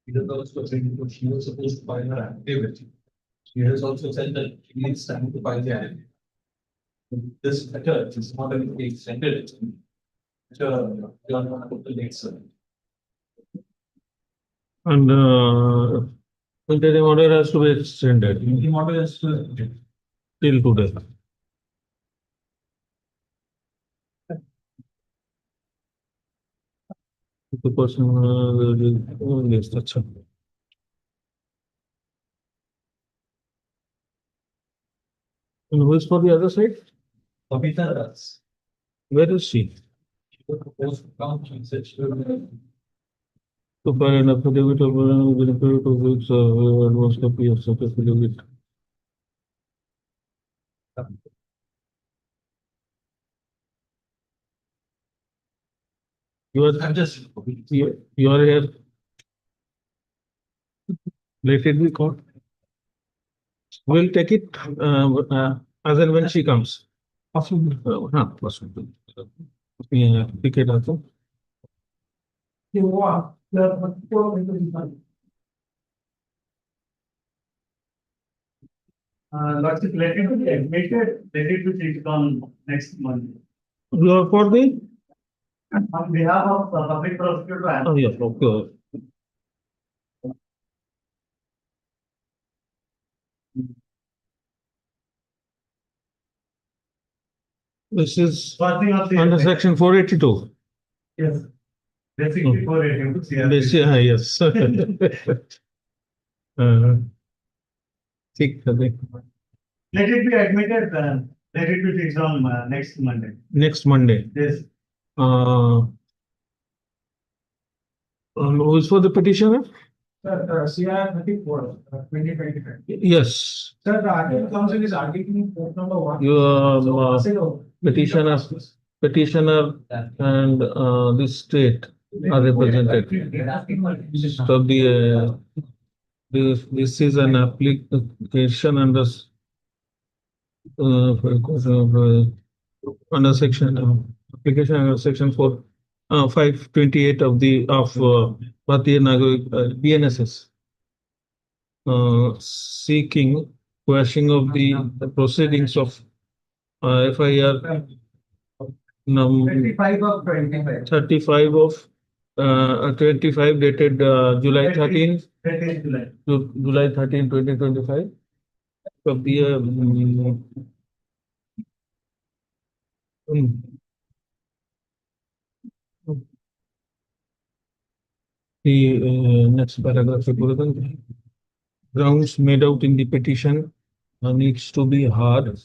It is also said that she was supposed to file her affidavit. She has also said that she needs time to file the affidavit. This letter is not going to be extended. And interim order has to be extended Interim order has to till today. The person yes, that's it. And who is for the other side? Babita Das. Where is she? She was supposed to come. She said she will. To file an affidavit of benefit of which advance copy of such affidavit. You are you are here. Let it be called. We'll take it as and when she comes. Possible. Possible. Yeah, pick it up. Lordship, let it be admitted, let it be taken on next Monday. You are for the? On behalf of the public prosecutor. Oh, yes, okay. This is under section 482. Yes. Basically 482. Yes. Let it be admitted, let it be taken on next Monday. Next Monday. Yes. Who is for the petitioner? Sir, CR 34, 2025. Yes. Sir, the article comes in is article port number 1. Your petitioner and this state are represented. So this is an application under under section application under section 528 of Bharatiya Nagarik BNSS, seeking quashing of the proceedings of FIR number 35 of 25. 35 of 25 dated July 13, July 13, 2025. Of the next paragraph, grounds made out in the petition needs to be hard.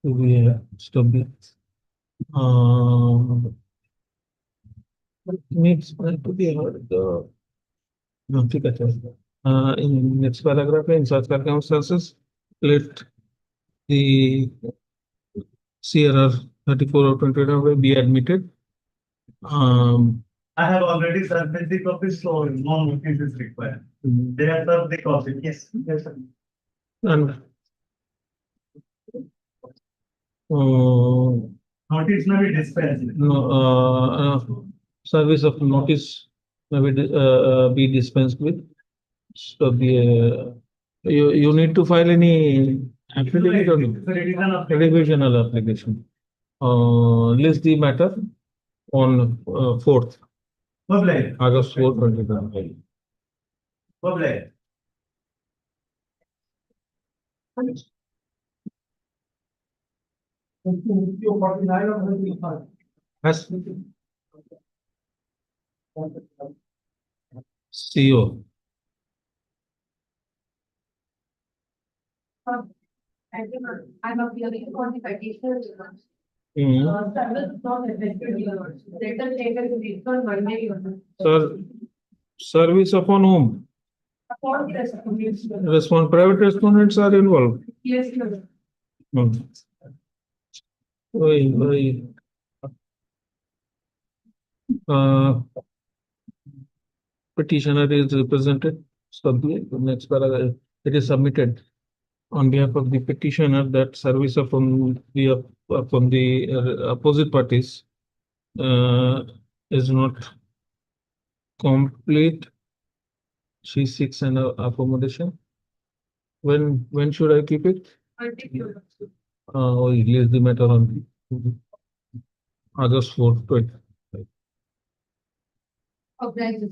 Needs to be hard. In next paragraph, in such circumstances, let the CRR 34 or 20 be admitted. I have already submitted the copy, so no notice is required. They have served the copy. Yes. Yes, sir. And notice may be dispensed. No, service of notice may be dispensed with. So you need to file any affidavit or no? Revisional application. List the matter on 4th August 4, 2025. Blair. Yes. CO. I'm appealing for the petition. Service upon whom? Private respondents are involved. Yes, sir. Petitioner is represented. So the next paragraph, it is submitted on behalf of the petitioner that service upon the opposite parties is not complete She seeks an accommodation. When should I keep it? Release the matter on August 4th, 20. Okay.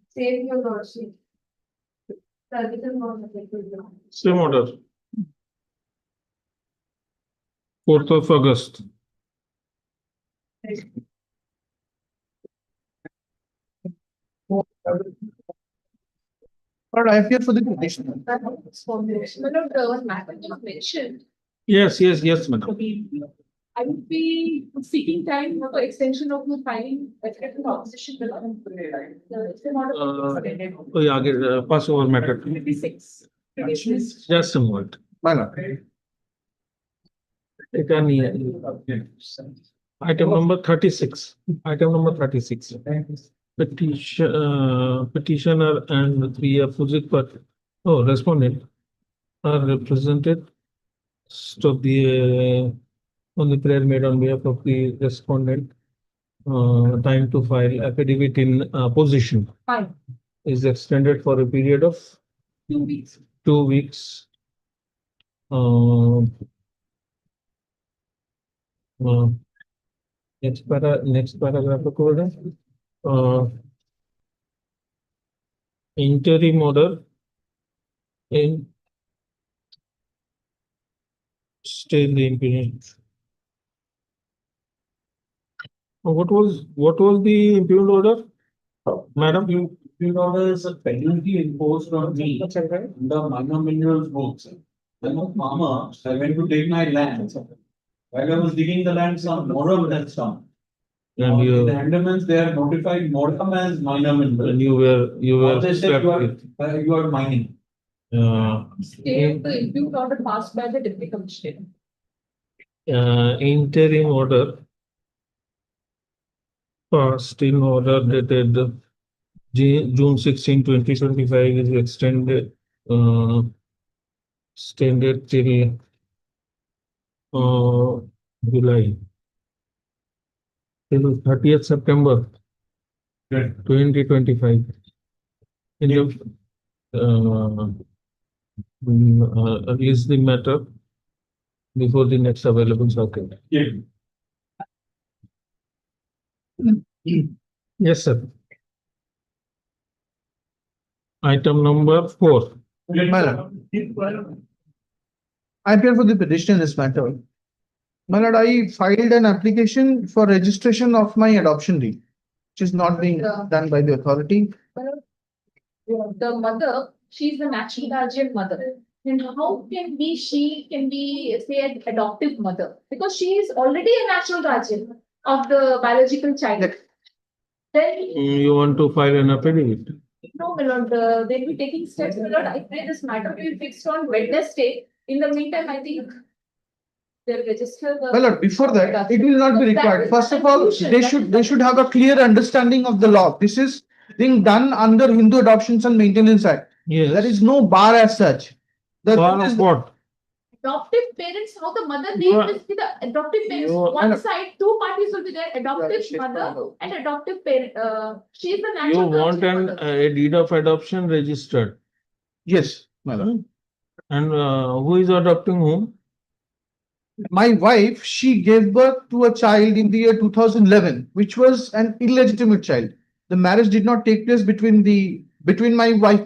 Save your lordship. Service is not applicable. Same order. 4th of August. But I appear for the petition. One matter you mentioned, Yes, madam. I would be seeking time for extension of the filing affected opposition bill. It's not extended. आगे pass over matter. 26. Just a moment. My lord. এটা নিয়ে item number 36. Item number 36. Petitioner and three opposite party, respondent are represented. Stop the on the prayer made on behalf of the respondent. Time to file affidavit in opposition Fine, is extended for a period of 2 weeks. 2 weeks. Next paragraph of order. Interim order in stay in the impunity. What was the impugned order, madam? Impugned order is a penalty imposed on me under minor minerals books. I'm a farmer, so I went to take my land. While I was digging the land, some moram had come. And In you the Andamans, they have notified moram as minor mineral. and you were Now they said slapped you are mining. Stay of the impugned order passed by the deputy commissioner. interim order passed in order dated June 16, 2025 is extended extended till July till 30th September 2025. In the release the matter before the next available circuit. Yes, sir. Item number 4. My lord. I appear for the petition in this matter. My lord, I filed an application for registration of my adoption deed, which is not being done by the authority. The mother, she's the natural guardian mother. And how she can be, say, an adoptive mother? Because she is already a natural guardian of the biological child. Then, You want to file an affidavit? no, my lord, they'll be taking steps. My lord, I pray this matter will be fixed on Wednesday. In the meantime, I think they'll register the. My lord, before that, it will not be That required. is First the of all, confusion. they should have a clear understanding of the law. This is being done under Hindu Adoptions and Maintenance Act. Yes. There is no bar as such. The Bar thing of is- what? Adoptive parents, how the mother You name are- is the adoptive parents, you are- one side, two parties will be there, adoptive she's mother fine. and adoptive parent, she's the You natural. want guardian an mother. a deed of adoption registered. Yes, my lord. And who is adopting whom? My wife, she gave birth to a child in the year 2011, which was an illegitimate child. The marriage did not take place between my wife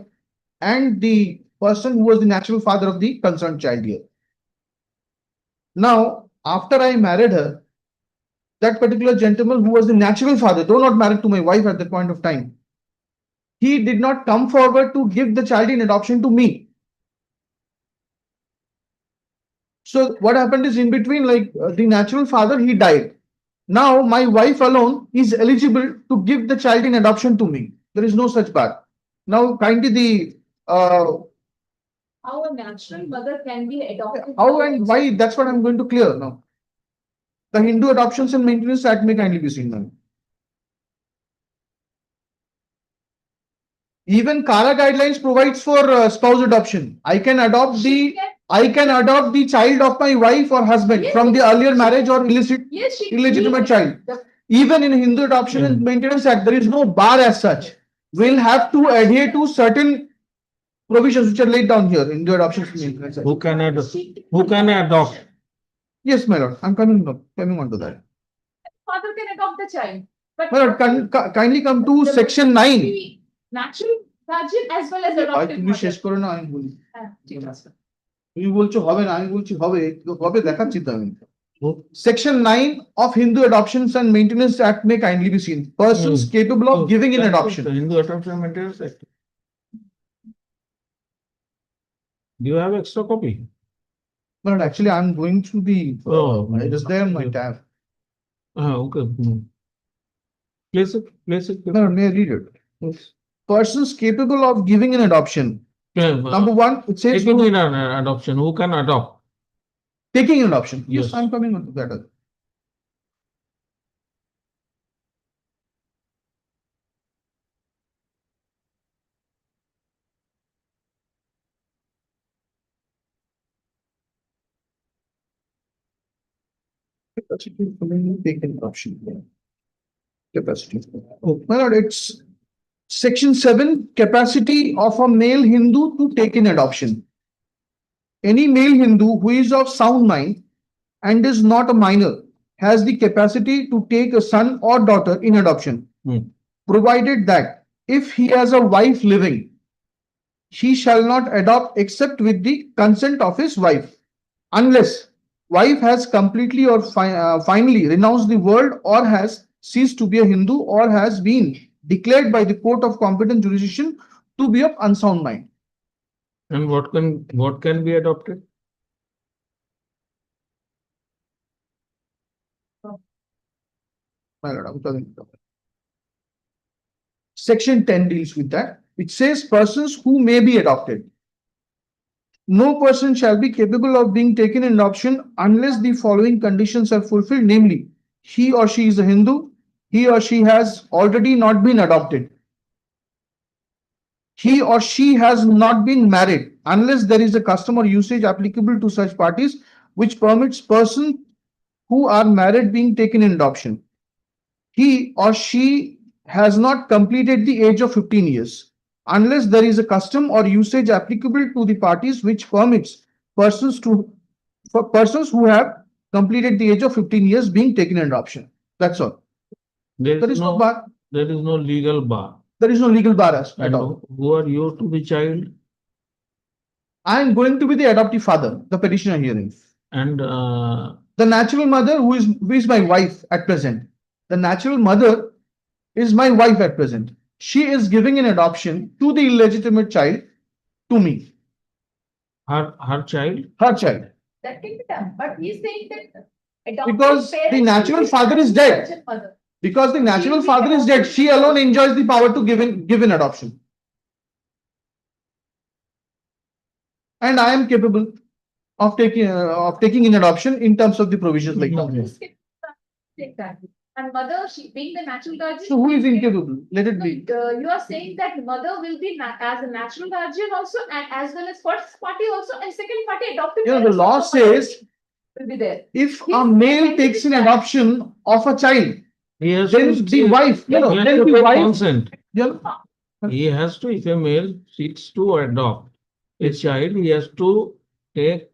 and the person who was the natural father of the concerned child here. Now, after I married her, that particular gentleman who was the natural father, though not married to my wife at that point of time, he did not come forward to give the child in adoption to me. So what happened is, in between, the natural father, he died. Now my wife alone is eligible to give the child in adoption to me. There is no such bar. Now kindly How a natural mother can be adopted. how and why, that's what I'm going to clear now. The Hindu Adoptions and Maintenance Act may kindly be seen now. Even Kara guidelines provides for spouse adoption. I can adopt She the can I can adopt the child of my wife or husband Yes, from the earlier marriage or Yes, she. illegitimate child. The- Even in Hindu Adoption and Maintenance Act, there is no bar as such. We'll have to adhere to certain provisions which are laid down here in the Adoption and Maintenance Act. Who can adopt? Who can adopt? Yes, my lord, I'm coming on to that. Father can adopt the child. But. My lord, kindly come to the section 9. the Natural guardian as well as ভাই adopted তুমি শেষ mother. করো না আমি বলি হ্যাঁ, ঠিক আছে। তুমি বলছো হবে না আমি বলছি হবে হবে দেখাচ্ছি তো আমি Section 9 of Hindu Adoptions and Maintenance Act may kindly be seen. Persons capable of giving in adoption. Hindu Adoption and Maintenance Act. Do you have extra copy? But actually, I'm going through the. Oh, It is there in my tab. Okay. Place it. No, may I read it? Yes. Persons capable of giving in adoption. Yeah, Number 1, it says taking in an adoption, who can adopt? taking in adoption. Yes, Yes. I'm coming on to that. Capacity for taking adoption. Capacity. Oh, my lord, it's Section 7, capacity of a male Hindu to take in adoption. Any male Hindu who is of sound mind and is not a minor has the capacity to take a son or daughter in adoption, provided that if he has a wife living, he shall not adopt except with the consent of his wife, unless wife has completely or finally renounced the world or has ceased to be a Hindu or has been declared by the court of competent jurisdiction to be of unsound mind. And what can be adopted? My lord, I'm telling you. Section 10 deals with that. It says persons who may be adopted. No person shall be capable of being taken in adoption unless the following conditions are fulfilled, namely, he or she is a Hindu, he or she has already not been adopted. He or she has not been married unless there is a custom or usage applicable to such parties which permits persons who are married being taken in adoption. He or she has not completed the age of 15 years unless there is a custom or usage applicable to the parties which permits persons who have completed the age of 15 years being taken in adoption. That's all. There is no bar. There is no legal bar. There is no legal bar at all. Who are you to the child? I am going to be the adoptive father, the petitioner hearing. And the natural mother who is my wife at present. The natural mother is my wife at present. She is giving an adoption to the illegitimate child to me. her child? Her child. That can be done, but he's saying that. Because the natural father is dead. Because the natural father is dead, she alone enjoys the power to give in adoption. And I am capable of taking in adoption in terms of the provisions like that. Exactly. And mother, she being the natural guardian. So who is incapable? Let it be. You are saying that mother will be as a natural guardian also, and as well as first party also, and second party adoptive. You know, the law says will be there. If a male takes in adoption of a child, then the wife, then the wife consent. He has to, if a male seeks to adopt a child, he has to take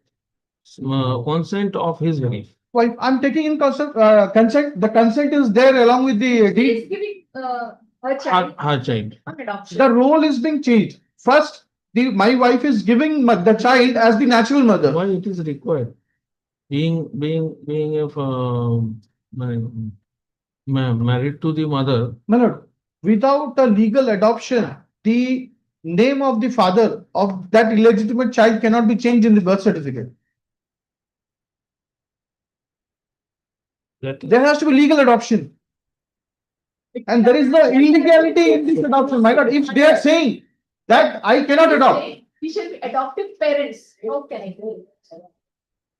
consent of his wife. Wife, I'm taking in consent. The consent is there along with the He is giving her child. Her child. On adoption. The role is being changed. First, my wife is giving the child as the natural mother. Why it is required? Being married to the mother. Without a legal adoption, the name of the father of that illegitimate child cannot be changed in the birth certificate. There has to be legal adoption. And there is no illegality in this adoption. My God, if they are saying that I cannot adopt. We shall be adoptive parents. Okay.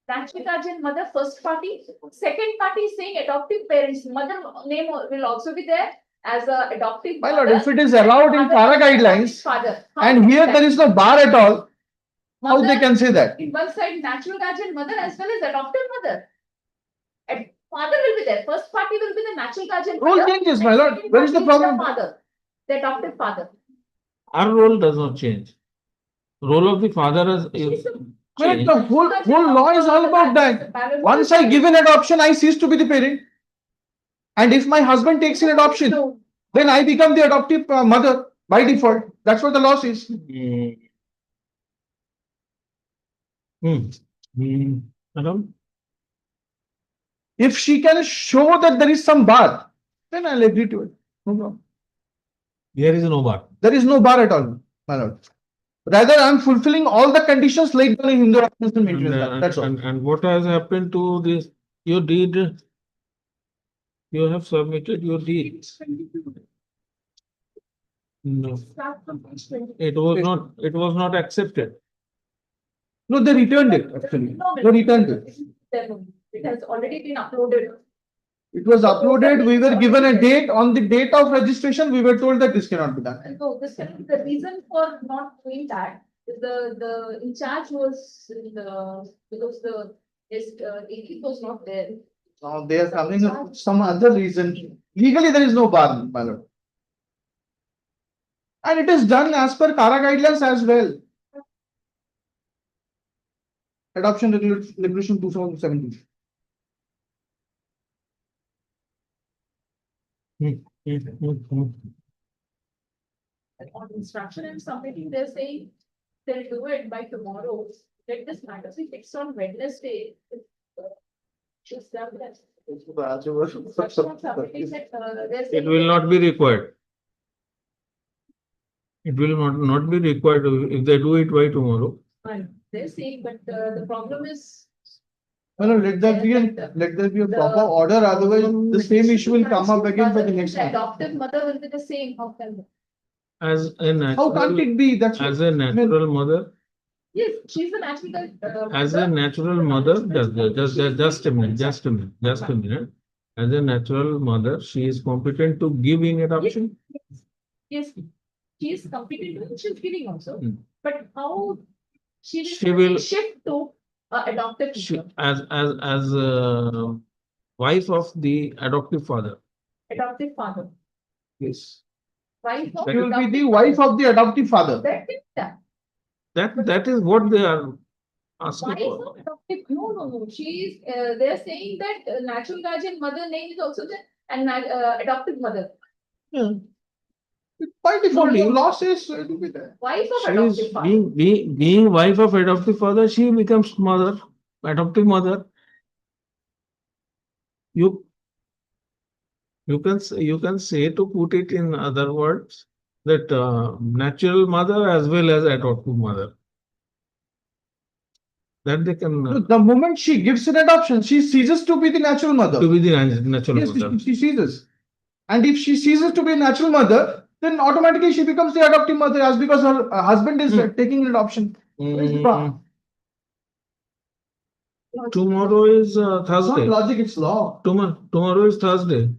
Natural guardian mother, first party. Second party is saying adoptive parents. Mother name will also be there as a adoptive My mother. Lord, if it is allowed in para guidelines, Father. and here there is no bar at all, How they Mother, can say that? in one side, natural guardian mother as well as adoptive mother. And father will be there. First party will be the natural guardian Rule mother. changes, and my lord. second Where is the party problem? Father, the adoptive father. Our role does not change. Role of the father is She's the Well, changed. the whole law is all about that. Once I give an adoption, I cease to be the parent. And if my husband takes an adoption, No. then I become the adoptive mother by default. That's what the law says. Madam, If she can show that there is some bar, then I'll agree to it. No problem. there is no bar. There is no bar at all, my lord. Rather, I'm fulfilling all the conditions laid down in Hindu Ordinance and Maintenance Act. That's all. And what has happened to this? You did, you have submitted your deed. No, it was not accepted. No, they returned it actually. No, They returned it. It has already been uploaded. It was uploaded. We were given a date. On the date of registration, we were told that this cannot be done. And so this can, the reason for not doing that is the in charge was because the AD was not there. Now they are coming up with some other reason. Legally, there is no bar, my lord. And it is done as per Kara guidelines as well. Adoption Regulation 2017. And on instruction and submitting, they're saying they'll do it by tomorrow. Let this matter be fixed on Wednesday. Just done that. Instruction on submitting that, they're It saying will that- not be required. It will not be required if they do it by tomorrow. Fine. They're saying, but the problem is. Well, let there be a proper order, otherwise the same issue will come up again for the next The one. adoptive mother will be the same, how can? As a How can't natural, it be? That's as a natural mother, Yes, she's the natural. as a natural mother, just a minute. As a natural mother, she is competent to give in adoption. Yes, she is competent, and she's giving also, Hmm. but how? She She will- will shift to adoptive. She, mother. as wife of the adoptive father. Adoptive father. Yes. Wife of. She will be the adoptive wife father. of the adoptive father. That is that. That is what they are asking Wife for. of adoptive, no, she is, they're saying that natural guardian mother name is also there and adoptive mother. Yeah. By default, No, no. the law says it will be there. Wife of She adoptive is father. being wife of adoptive father, she becomes mother, adoptive mother. You can say, to put it in other words, that natural mother as well as adoptive mother. That they can The moment she gives an adoption, she ceases to be the natural mother. to be the natural Yes, mother. she ceases. And if she ceases to be a natural mother, then automatically she becomes the adoptive mother as because her husband is taking an adoption. Where is the problem? Tomorrow is It's not Thursday. logic, it's law. Tomorrow is Thursday.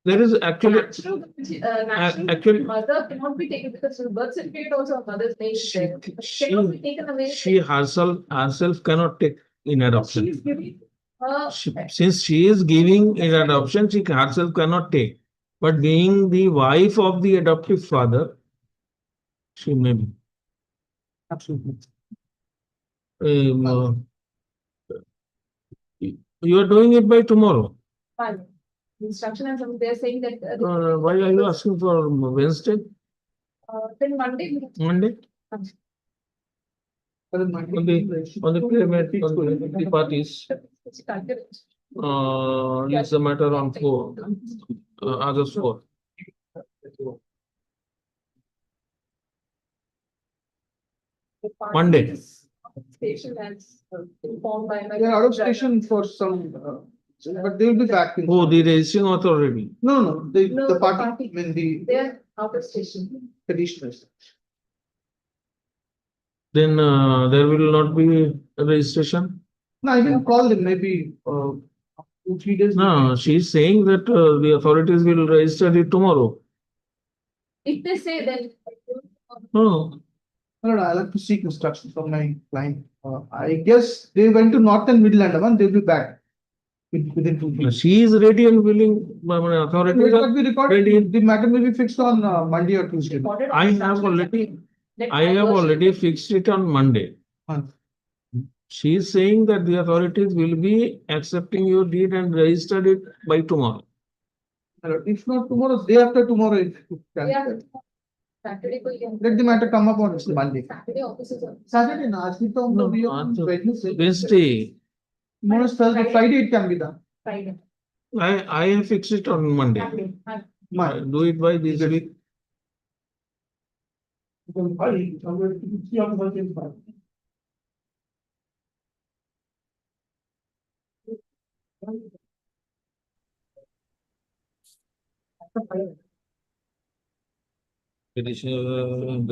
There is actually Natural mother cannot be taken because the birth certificate also mother's name is there. But cannot be taken away. she herself cannot take in She adoption. is giving her. Since she is giving in adoption, she herself cannot take. But being the wife of the adoptive father, she may be. Absolutely. You are doing it by tomorrow. Fine. Instruction and some, they're saying that. Why are you asking for Wednesday, Then Monday. Monday? On the pyramid, on the parties, It's Calcutta. leaves the matter on August 4. The party Monday. is Station as informed by my. They are out of station for some, but they will be back. in- Oh, the registering authority. No, No, the the party, party. when the They're out of station. petitioners. Then there will not be a registration. No, I can call them maybe 2-3 days. No, she is saying that the authorities will register it tomorrow. If they say then. No, No, no, I'll have to seek instructions from my client. I guess they went to Northern Midland, and they'll be back within 2 weeks. She is ready and willing, I mean, authorities Will are not be recorded. ready. The matter may be fixed on Monday or Tuesday. Recorded on I have instructions. already, Let I my have version- already fixed it on Monday. Month. She is saying that the authorities will be accepting your deed and registered it by tomorrow. If not tomorrow, day after tomorrow, if you can. Yeah. Saturday को ये- Let the matter come up on Monday. Saturday office is on. Saturday, no, आज भी तो हम लोग ये आज तो Wednesday. Wednesday, Tomorrow is Thursday, Friday it can be done. Friday. I have fixed it on Monday. Saturday. Monday. Do it by this week. Petition,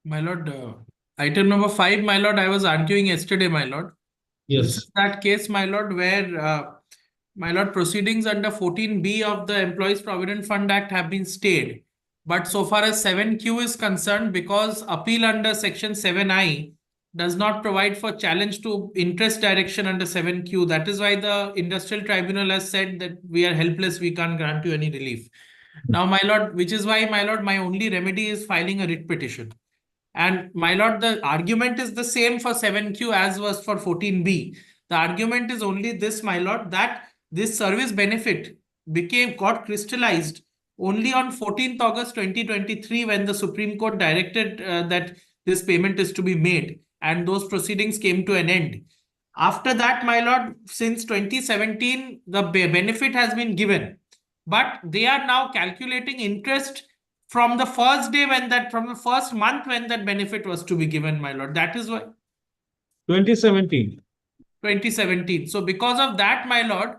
My lord, item number 5, my lord, I was arguing yesterday, my lord. This Yes, is that case, my lord, where, my lord, proceedings under 14B of the Employees Provident Fund Act have been stayed. But so far as 7Q is concerned, because appeal under section 7I does not provide for challenge to interest direction under 7Q. That is why the Industrial Tribunal has said that we are helpless, we can't grant you any relief. Now, my lord, which is why, my lord, my only remedy is filing a writ petition. And my lord, the argument is the same for 7Q as was for 14B. The argument is only this, my lord, that this service benefit got crystallized only on 14th August 2023 when the Supreme Court directed that this payment is to be made, and those proceedings came to an end. After that, my lord, since 2017, the benefit has been given, but they are now calculating interest from the first day from the first month when that benefit was to be given, my lord. That is why 2017. 2017. So because of that, my lord,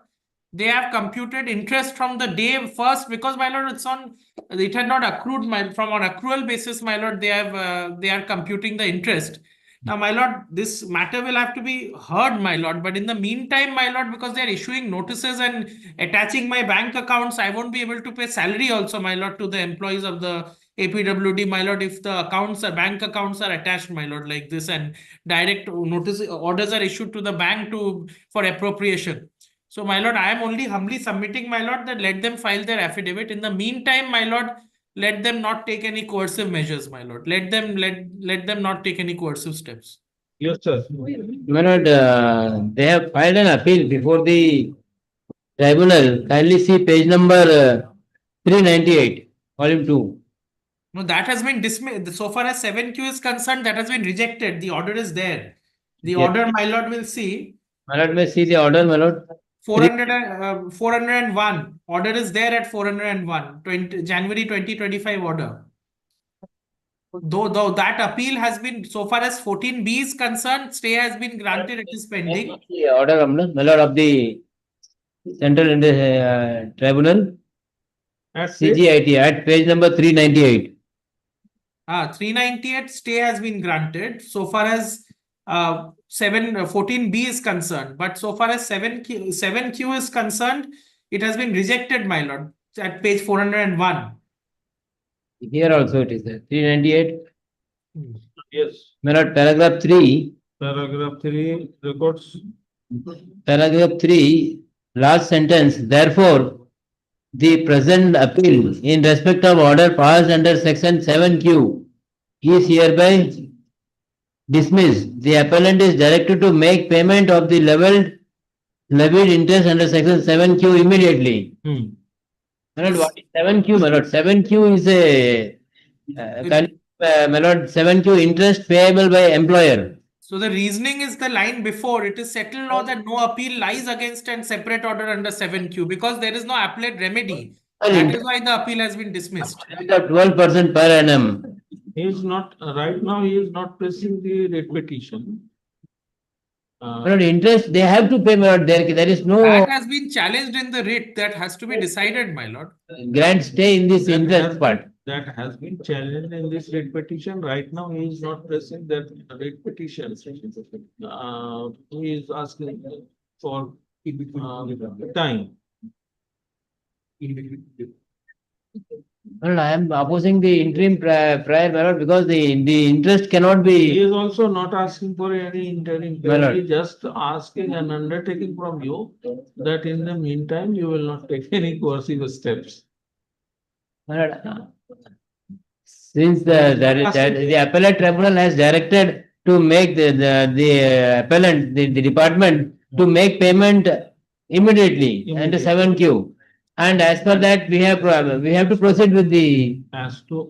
they have computed interest from the day first, because, my lord, it had not accrued, from an accrual basis, my lord, they are computing the interest. Now, my lord, this matter will have to be heard, my lord. But in the meantime, my lord, because they are issuing notices and attaching my bank accounts, I won't be able to pay salary also, my lord, to the employees of the APWD, my lord, if the bank accounts are attached, my lord, like this, and direct orders are issued to the bank for appropriation. So, my lord, I am only humbly submitting, my lord, that let them file their affidavit. In the meantime, my lord, let them not take any coercive measures, my lord. Let them not take any coercive steps. Yes, sir. My lord, they have filed an appeal before the tribunal. Kindly see page number 398, volume 2. No, that has been dismissed. So far as 7Q is concerned, that has been rejected. The order is there. The Yes. order, my lord, will see. My lord may see the order, my lord. 401. Order is there at 401. January 2025 order. Though that appeal has been, so far as 14B is concerned, stay has been granted, it is pending. The order, my lord, of the Central Tribunal, At CGIT, at page number 398. 398 stay has been granted so far as 14B is concerned, but so far as 7Q is concerned, it has been rejected, my lord, at page 401. Here also it is there, 398. Yes. My lord, paragraph 3. Paragraph 3 records. Paragraph 3, last sentence. Therefore, the present appeal in respect of order passed under section 7Q is hereby dismissed. The appellant is directed to make payment of the levied interest under section 7Q immediately. My lord, what is 7Q, my lord? 7Q is my lord, 7Q interest payable by employer. So the reasoning is the line before. It is settled law that no appeal lies against and separate order under 7Q because there is no appellate remedy. That is why the appeal has been dismissed. 12% per annum. He is not, right now, he is not pressing the writ petition. My lord, interest they have to pay, my lord. There is no That has been challenged in the writ. That has to be decided, my lord. grant stay in this interest part. That has been challenged in this writ petition. Right now, he is not pressing that writ petition. He is asking for time. Well, I am opposing the interim prior, my lord, because the interest cannot He be, is also not asking for any interim, My lord. he is just asking an undertaking from you that in the meantime, you will not take any coercive steps. my lord. Since the appellate tribunal has directed to make the appellant, the department to make payment immediately and Immediately. 7Q. And as per that, we have to proceed with the, As to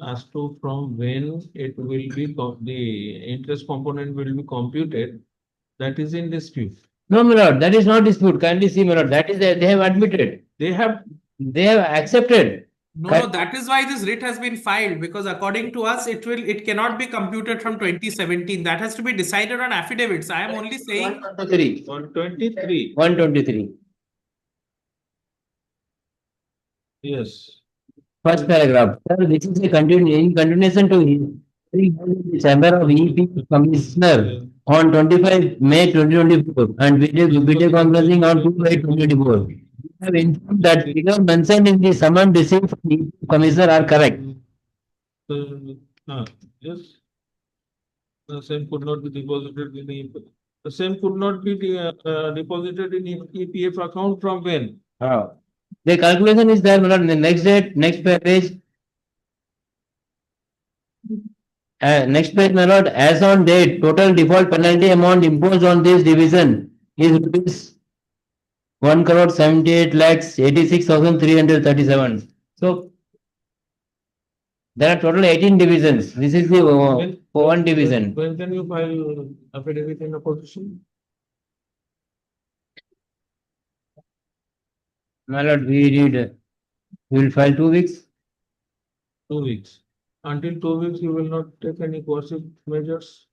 from when it will be, the interest component will be computed, that is in dispute. no, my lord, that is not dispute. Kindly see, my lord, that is, they have admitted, They have, they have accepted. No, that is why this writ has been filed, because according to us, it cannot be computed from 2017. That has to be decided on affidavits. I am only saying, 123. 123, 123. yes. First paragraph. Sir, this is a in continuation to the Chamber of EP Commissioner on 25 May 2024 and video conferencing on 2 May 2024. We have informed that figures mentioned in the summon received from the Commissioner are correct. Yes. The same could not be deposited in the same could not be deposited in EPF account from when? The calculation is there, my lord, in the next date, next page. Next page, my lord, as on date, total default penalty amount imposed on this division is rupees 1,78,86,337. So there are total 18 divisions. This is the one division. When can you file affidavit in opposition? My lord, we will file 2 weeks. 2 weeks. Until 2 weeks, you will not take any coercive measures.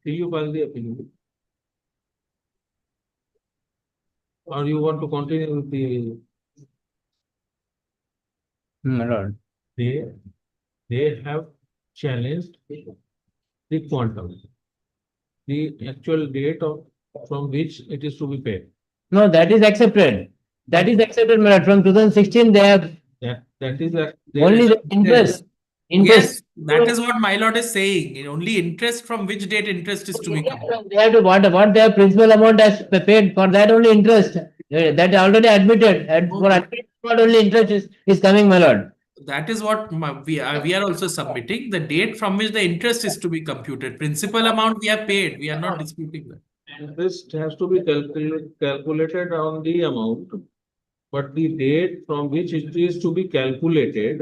Do you file the affidavit? Or you want to continue with the, My lord. they have challenged the quantum, the actual date from which it is to be paid. No, that is accepted. That is accepted, my lord. From 2016, they have That is only the interest. yes, that is what my lord is saying. Only interest, from which date interest is to be computed. They have to what their principal amount has paid for that only interest. That already admitted. And for admitted, not only interest is coming, my lord. That is what we are also submitting, the date from which the interest is to be computed. Principal amount we have paid. We are not disputing that. Interest has to be calculated on the amount, but the date from which it is to be calculated,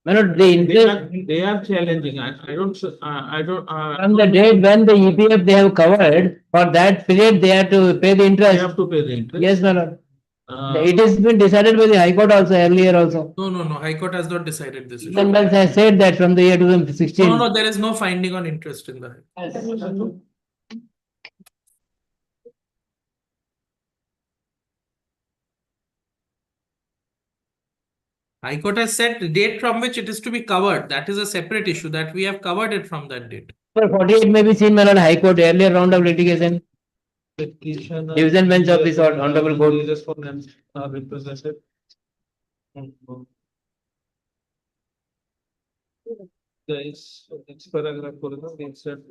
My lord, the interest they are challenging. I don't. from the date when the EPF they have covered, for that period they have to pay the They interest. have to pay the interest. Yes, my lord. It has been decided by the High Court also earlier also. No, High Court has not decided this issue. Then has said that from the year 2016. No, there is no finding on interest in the. High Court has said the date from which it is to be covered. That is a separate issue, that we have covered it from that date. 48 may be seen, my lord, High Court earlier round of litigation. Petition. Division bench of this honorable court. The respondents are represented. There is next paragraph for the insert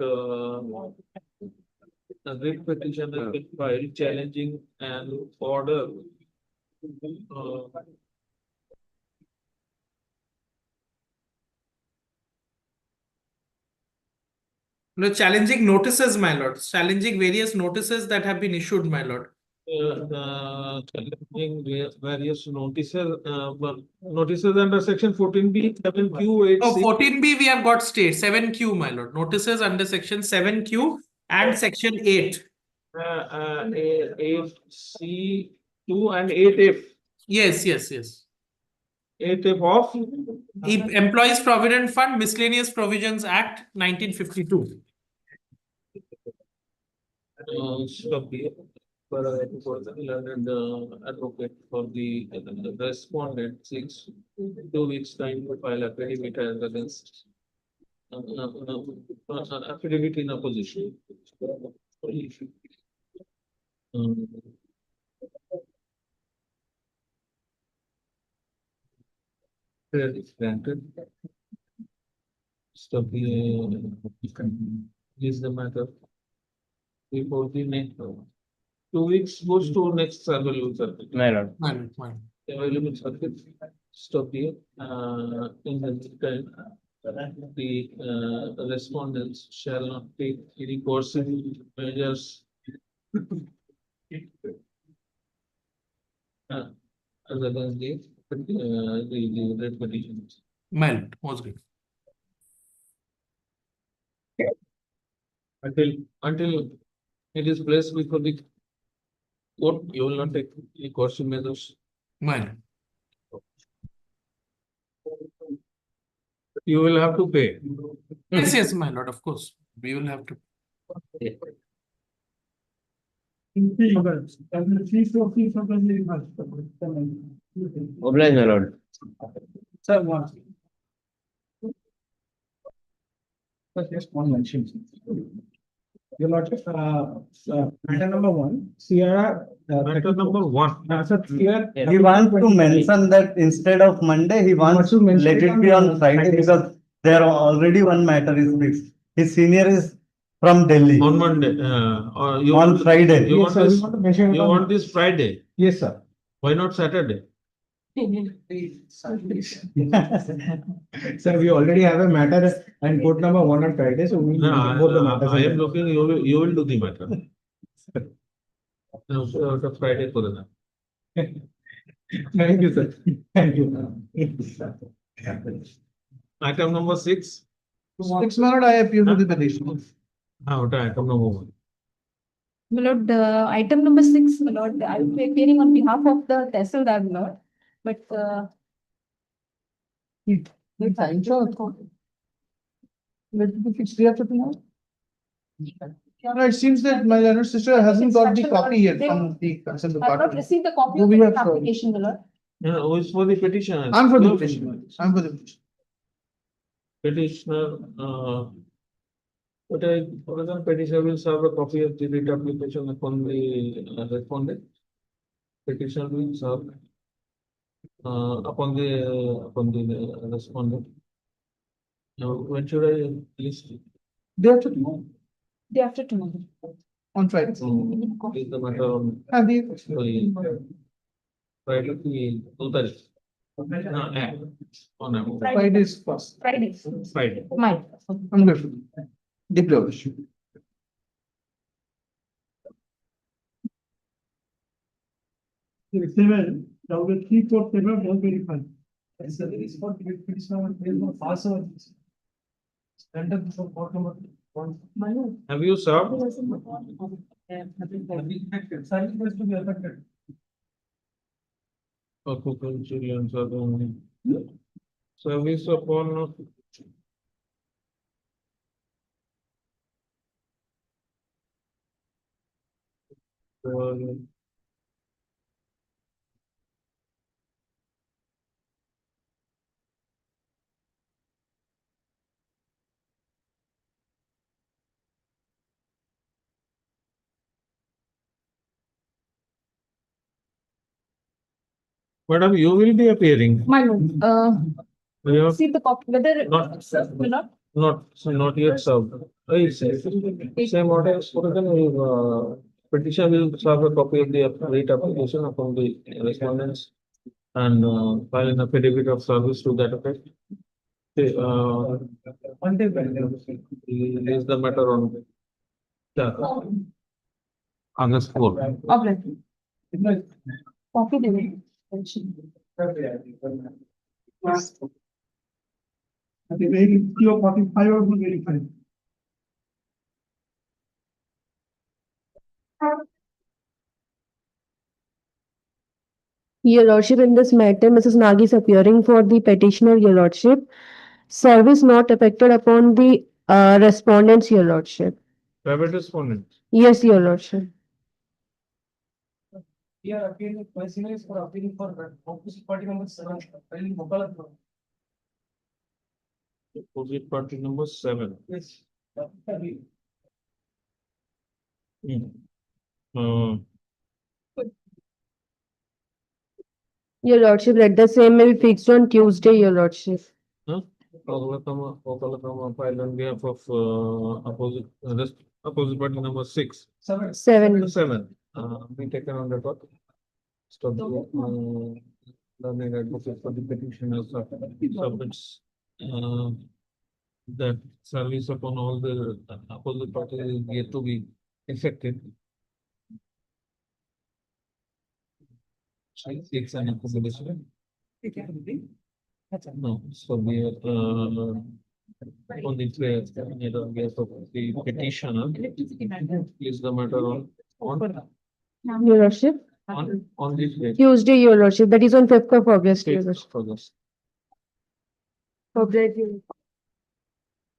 a writ petition has been filed challenging an order. No, challenging notices, my lord. Challenging various notices that have been issued, my lord. Challenging various notices under section 14B, 7Q, 8C. Oh, 14B we have got state, 7Q, my lord. Notices under section 7Q and section 8. 8C2 and 8F. Yes. 8F of Employees Provident Fund Miscellaneous Provisions Act 1952. Stop here. For the learned advocate for the respondent seeks 2 weeks time to file affidavit against affidavit in opposition. Prayer is granted. Stop the, is the matter. Before the next, 2 weeks goes to next available circuit. My lord. Available circuit, stop here, in the meantime, the, respondents shall not take any coercive measures. Other than the red petitions. Mild, was good. Until it is placed before the court, you will not take any coercive measures. Mild. You will have to pay. Yes, my lord, of course. We will have to. Oblige, my lord. Sir, one. Just one mention. Your Lordship, matter number one, Sierra. Matter number one. Sir, here. He wants to mention that instead of Monday, he wants to mention let it it be on on Friday because there are already one matter is fixed. His senior is from Delhi On Monday, or you. on Friday. You Yes, want sir, we this, want to mention it you on- want this Friday, Yes, sir. why not Saturday? Sir, we already have a matter and court number one on Friday, so we. No, both the matters I on am looking, you will do the matter. No, so out of Friday for the. Thank you, sir. Thank you. Item number 6. 6 minute, I appeal to the petition. Item number 1. My lord, item number 6, my lord, I will be appearing on behalf of the Tehsildar, my lord. But, The time short. Let it be fixed here to now. No, it seems that my younger sister hasn't got the copy yet from the concerned I have not department. received the copy Do of we the have, application, my lord. Who is for the petitioner? I'm for the petition. I'm for the petition. Petitioner, for example, petitioner will serve a copy of the writ application upon the respondent. Petitioner will serve upon the respondent. Now, when should I list? Day after tomorrow, Day after tomorrow. on Friday. Is the matter on And the. Friday, the 2 तारीख. No, on Friday is first. Friday. Friday. Mine. I'm good. Deeply. Seven, now the 347 was verified. There is for petitioner, there is no pass over. Stand up before court number 1. Have you served? Service was to be affected. Occupancy and service upon. Madam, you will be appearing. My lord, You have see the copy, whether. Not- My lord, not yet served. Same order, petition will serve a copy of the rate application upon the respondents and file an affidavit of service to that effect. Okay, Monday. Release the matter on August 4. okay. Copy the. The very PO 45 was verified. Your Lordship, in this matter, Mrs. Nagi is appearing for the petitioner, Your Lordship. Service not affected upon the respondents, Your Lordship. Private respondent. Yes, Your Lordship. Here appealing, my senior is for appealing for opposite party number 7, filing Bhopal. Opposite party number 7. Yes. Hmm. Your lordship, let the same may be fixed on Tuesday, your lordship. Calcutta filed on behalf of opposite party number 6. Seven. Seven. Be taken on record. Stop the learned advocate for the petitioner submits that service upon all the opposite parties is yet to be effected. Seeks an accommodation. No, so we are on the behalf of the petitioner. Please the matter on Your lordship, on this day. Tuesday, your lordship, that is on 5th of August, your 5th lordship. of August.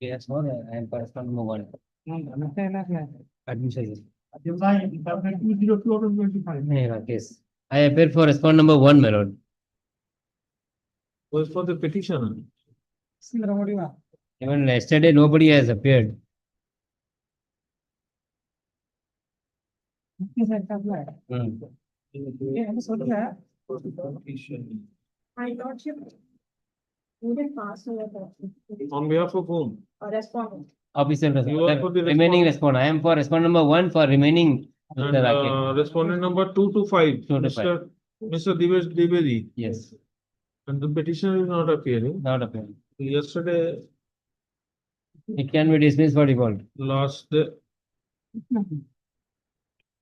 Yes, I am correspondent number 1. Admission. Design, 2025. Yes. I appear for respondent number 1, my lord. Was for the petitioner. Even yesterday, nobody has appeared. Hmm. My lordship. Needed pass over On behalf of whom? respondent. Official You are for the remaining respondent. I am for respondent number 1 for remaining. And Mr. Rakesh. respondent number 2 to 5. 2 to 5. Mr. Divesh Dwivedi. Yes, And the petitioner is not appearing. not appearing. Yesterday, It can be dismissed for default. last day.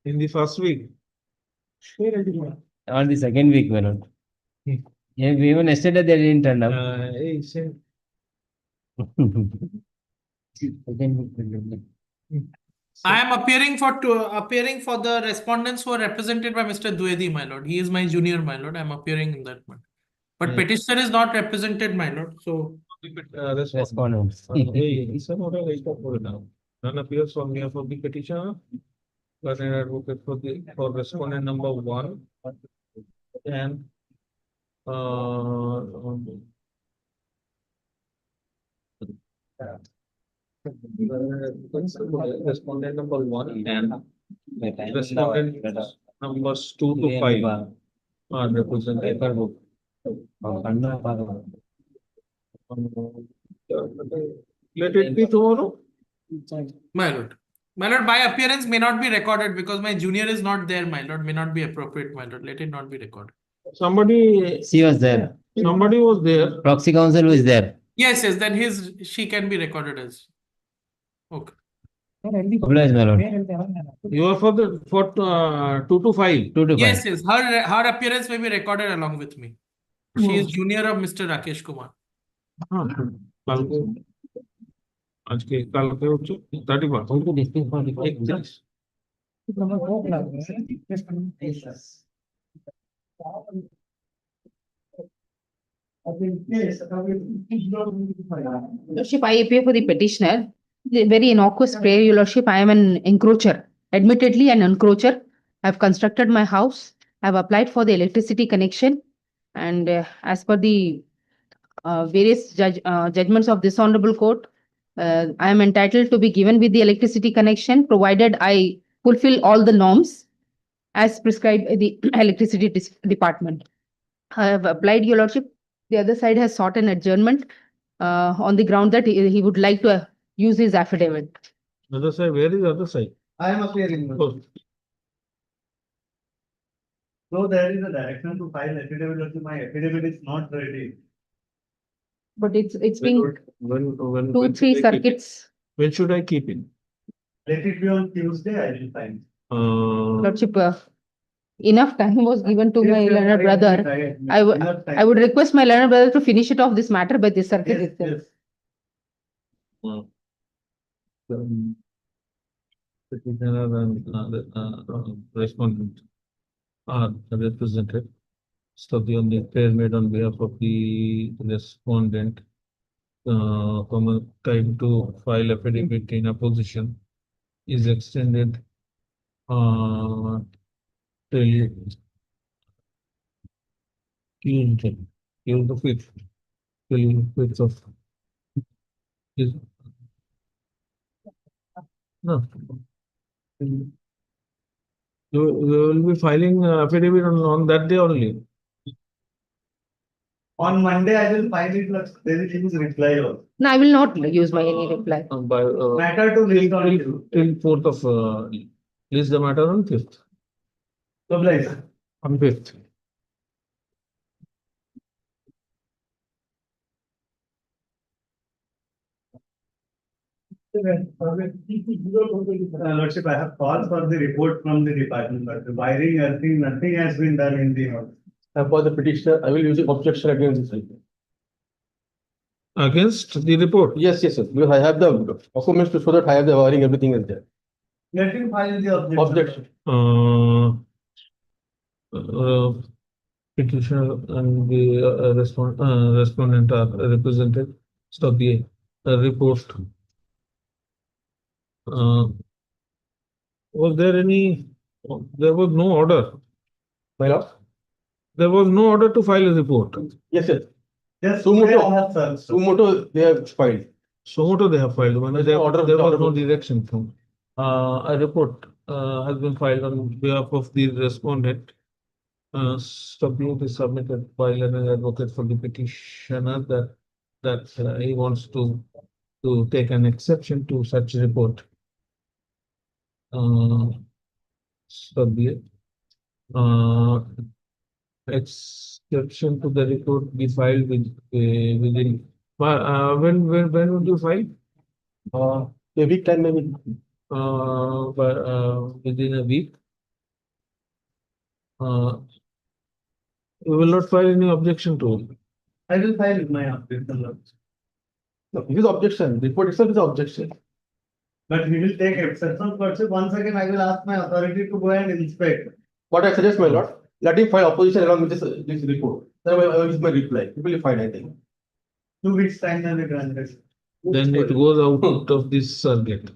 In the first week. On the second week, my lord. Yeah, even yesterday they didn't turn up. Hey, say, I am appearing for the respondents who are represented by Mr. Dwivedi, my lord. He is my junior, my lord. I am appearing in that matter. But petitioner is not represented, my lord. So Respondents. Hey, it's not a right for it now. None appears on behalf of the petitioner. But an advocate for respondent number 1. And respondent number 1 and respondent numbers 2 to 5 are represented. Let it be tomorrow. my lord. My lord, by appearance may not be recorded because my junior is not there, my lord. May not be appropriate, my lord. Let it not be recorded. Somebody She was there. was there. Proxy counsel was there. Yes, then she can be recorded as. Okay. Obliged, my lord. You are for 2 to 5. 2 to 5. Yes. Her appearance may be recorded along with me. She is junior of Mr. Rakesh Kumar. কালকে আজকে কালকে হচ্ছে 31 Lordship, I appear for the petitioner. The very innocuous prayer, Your Lordship, I am an encroacher. Admittedly, an encroacher. I have constructed my house. I have applied for the electricity connection. And as per the various judgments of this honorable court, I am entitled to be given with the electricity connection, provided I fulfill all the norms as prescribed by the electricity department. I have applied, Your Lordship. The other side has sought an adjournment on the ground that he would like to use his affidavit. Other side, where is the other side? I am appearing. Oh, So there is a direction to file affidavit, my affidavit is not ready. But it's being when 2-3 should I keep it? circuits. When should I keep it? Let it be on Tuesday, I will file. Lordship, enough time was given to my learned brother. I would request my learned brother to finish it off this matter by this circuit Yes, itself. yes. Petitioner and respondent are represented. So the only prayer made on behalf of the respondent from a time to file affidavit in opposition is extended till the 5th. Till 5th of no. You will be filing affidavit on that day only. On Monday, I will find it, but they will use reply also. No, I will not use my any reply. By, Matter to list on you. till 4th of, list the matter on 5th, So, Blair. on 5th. Lordship, I have called for the report from the department, but the wiring, nothing has been done in the house. For the petitioner, I will use objection against this. Against the report. Yes, yes, because I have the documents to show that I have the wiring, everything is there. Let him file the objection. Objection. Petitioner and the respondent are represented. Stop the report. Was there any, there was no order. My lord? There was no order to file a report. Yes, yes. Yes, Sumoto. I have, sir. Sumoto, they have filed. So they have filed, when There's there no order of there the was order no book. direction from. A report has been filed on behalf of the respondent. Submit is submitted by an advocate for the petitioner that he wants to take an exception to such report. Submit. Exception to the report be filed within. When would you file? A week time maybe. Within a week. We will not file any objection to it. I will file my objection, Lord. No, it is objection. Report itself is objection. But he will take exceptional purchase. Once again, I will ask my authority to go and inspect. What I suggest, my lord, let him file opposition along with this report. Then I will use my reply. It will be fine, I think. 2 weeks time then the granted. Then it goes out of this circuit.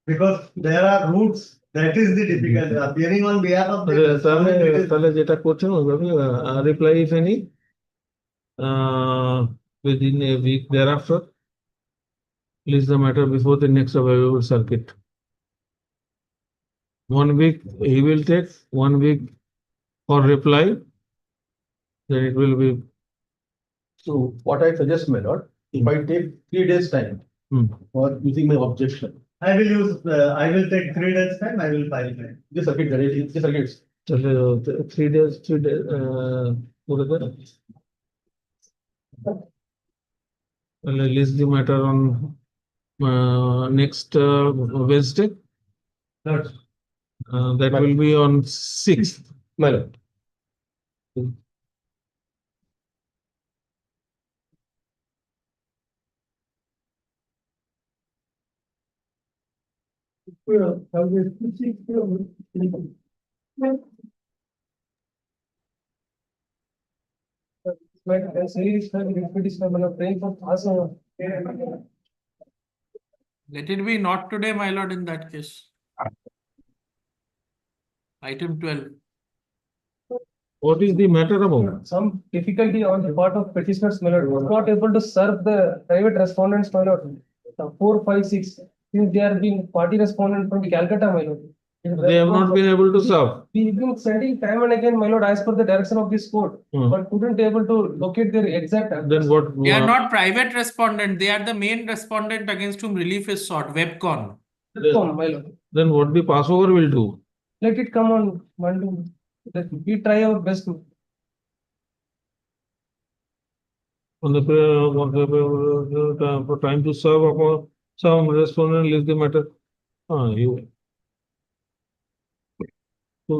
Because there are routes. That is the difficulty. Appearing on behalf of the. তাহলে যেটা করছেন ওইভাবে reply if any within a week thereafter. List the matter before the next available circuit. 1 week he will take, 1 week for reply. Then it will be. So what I suggest, my lord, if I take 3 days time for using my objection, I will take 3 days time. I will file my. this circuit, this circuit. 3 days, 3 days, list the matter on next Wednesday. That will be on 6th. My lord. Let it be not today, my lord, in that case. Item 12. What is the matter about? Some difficulty on the part of petitioners, my lord, was not able to serve the private respondents, my lord. 4, 5, 6, since they are being party respondent from the Calcutta, my lord. They have not been able to serve. We've been sending time and again, my lord, as per the direction of this court, but couldn't able to locate their exact address. Then what? They are not private respondent. They are the main respondent against whom relief is sought, Webcon. My lord. Then what the Passover will do? Let it come on Monday. We try our best to. On the for time to serve upon some respondent, list the matter. You. To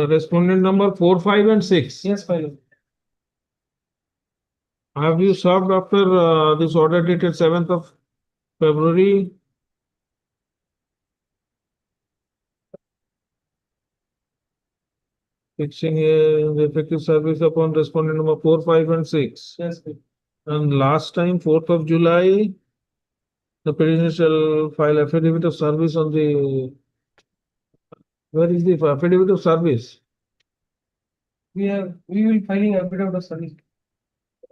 respondent number 4, 5 and 6. Yes, my lord. Have you served after this order dated 7th of February? Fixing the effective service upon respondent number 4, 5 and 6. Yes, And last time, 4th of July, the petitioner shall file affidavit of service on the. Where is the affidavit of service? we will filing affidavit of service.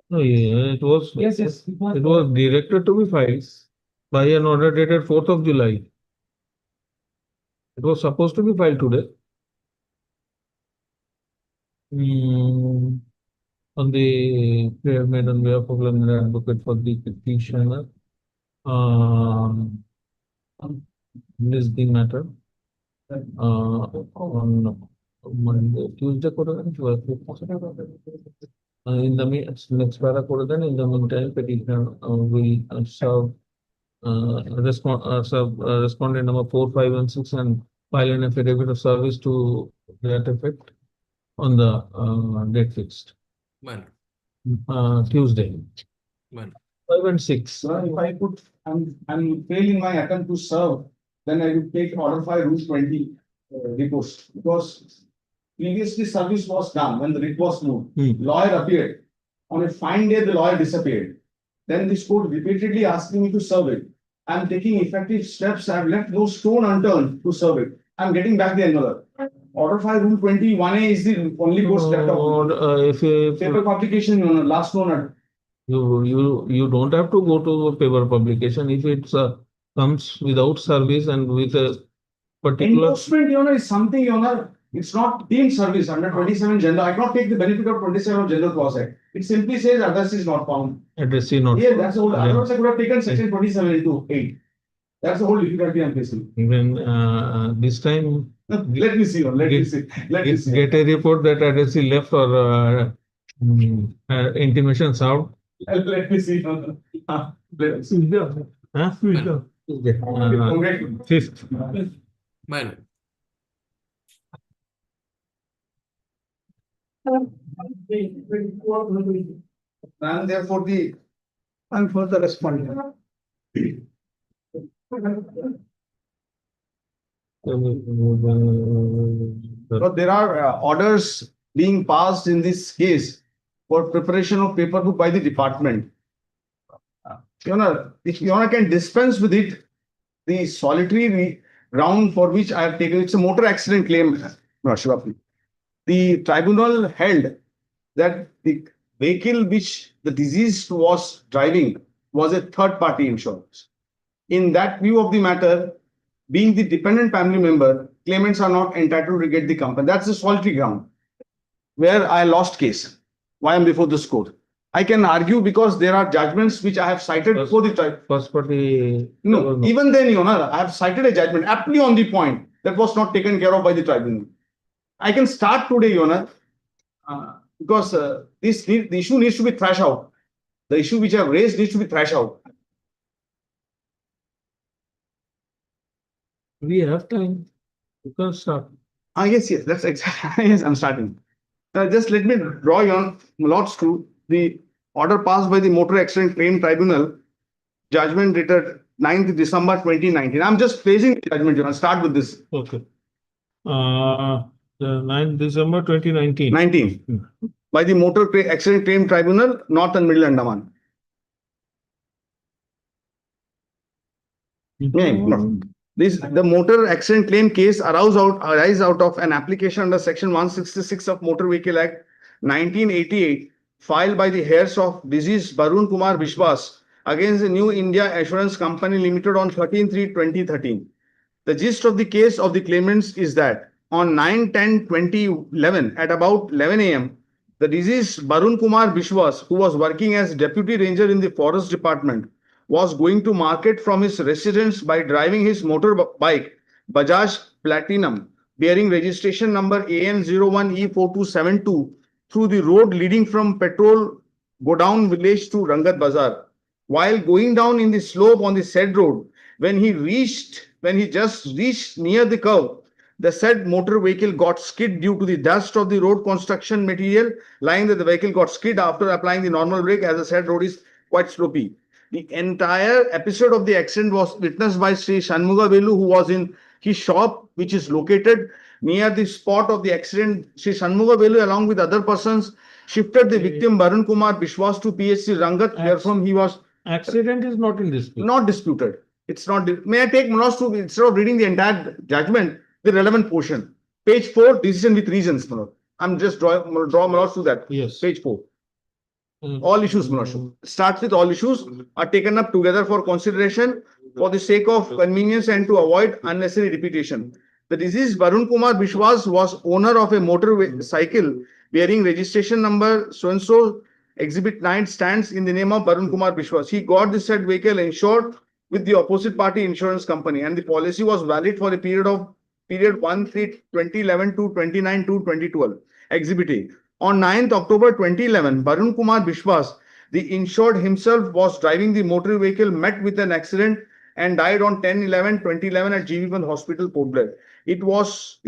No, yeah, it was. Yes, yes. It was directed to be filed by an order dated 4th of July. It was supposed to be filed today. On the prayer made on behalf of London advocate for the petitioner. This the matter. On Monday, Tuesday, in the next para, in the meantime, petitioner will serve respondent number 4, 5, and 6 and file an affidavit of service to that effect on the date fixed. When? Tuesday. When? 5 and 6. So if I put, I'm failing my attempt to serve, then I would take order 5 rule 20 repost, because previously service was done when the writ was moved. Lawyer appeared. On a fine day, the lawyer disappeared. Then this court repeatedly asking me to serve it. I'm taking effective steps. I've left no stone unturned to serve it. I'm getting back the envelope. Order 5 rule 21A is the only course left of If paper publication, last known. you don't have to go to a paper publication if it comes without service and with a particular. Endorsement, is something, it's not deemed service under 27 general. I cannot take the benefit of 27 of general clause act. It simply says address is not found. Address is not. Yeah, that's the whole. Otherwise, I could have taken section 27 into 8. That's the whole difficulty I'm facing. Even this time. Let me see. Let me see. Get a report that address is left or intimation served. Let me see. Fifth. When? And therefore And for the respondent. So there are orders being passed in this case for preparation of paperwork by the department. If Your can dispense with it, the solitary ground for which I have taken, it's a motor accident claim, the tribunal held that the vehicle which the deceased was driving was a third party insurance. In that view of the matter, being the dependent family member, claimants are not entitled to get the company. That's the solitary ground where I lost case. Why I'm before this court? I can argue because there are judgments which I have cited before the trial. First party. No, even then, I have cited a judgment aptly on the point that was not taken care of by the tribunal. I can start today, because the issue needs to be thrashed out. The issue which I have raised needs to be thrashed out. We have time. You can start. Yes, that's exactly. Yes, I'm starting. Just let me draw your lots to the order passed by the Motor Accident Claim Tribunal, judgment dated 9th December 2019. I'm just placing the judgment. Start with this. Okay. The 9th December 2019. 19. By the Motor Accident Claim Tribunal, North and Middle Andaman. The motor accident claim case arise out of an application under section 166 of Motor Vehicle Act 1988 filed by the heirs of deceased Barun Kumar Vishwas against the New India Assurance Company Limited on 13/3/2013. The gist of the case of the claimants is that on 9/10/2011 at about 11 a.m., the deceased Barun Kumar Vishwas, who was working as deputy ranger in the forest department, was going to market from his residence by driving his motorbike Bajaj Platinum bearing registration number AN01E4272 through the road leading from Petrol Godown village to Rangat Bazar. While going down in the slope on the said road, when he just reached near the curve, the said motor vehicle got skid due to the dust of the road construction material lying that the vehicle got skid after applying the normal brake, as the said road is quite slopey. The entire episode of the accident was witnessed by Sri Shanmuga Velu, who was in his shop, which is located near the spot of the accident. Sri Shanmuga Velu, along with other persons, shifted the victim Barun Kumar Bishwas to PHC Rangat, wherefrom he was. Accident is not in dispute. Not disputed. It's not. May I take Manoj to, instead of reading the entire judgment, the relevant portion? Page 4, decision with reasons. I'm just draw Manoj to that. Yes. Page 4. All issues, Mr. Starts with all issues are taken up together for consideration for the sake of convenience and to avoid unnecessary repetition. The deceased Varun Kumar Bishwas was owner of a motorcycle bearing registration number so and so. Exhibit 9 stands in the name of Varun Kumar Bishwas. He got the said vehicle insured with the opposite party insurance company, and the policy was valid for a period 1/3/2011 to 29/2/2012. Exhibit A. On 9th October 2011, Varun Kumar Bishwas, the insured himself, was driving the motor vehicle, met with an accident and died on 10/11/2011 at GV1 Hospital, Port Blair. It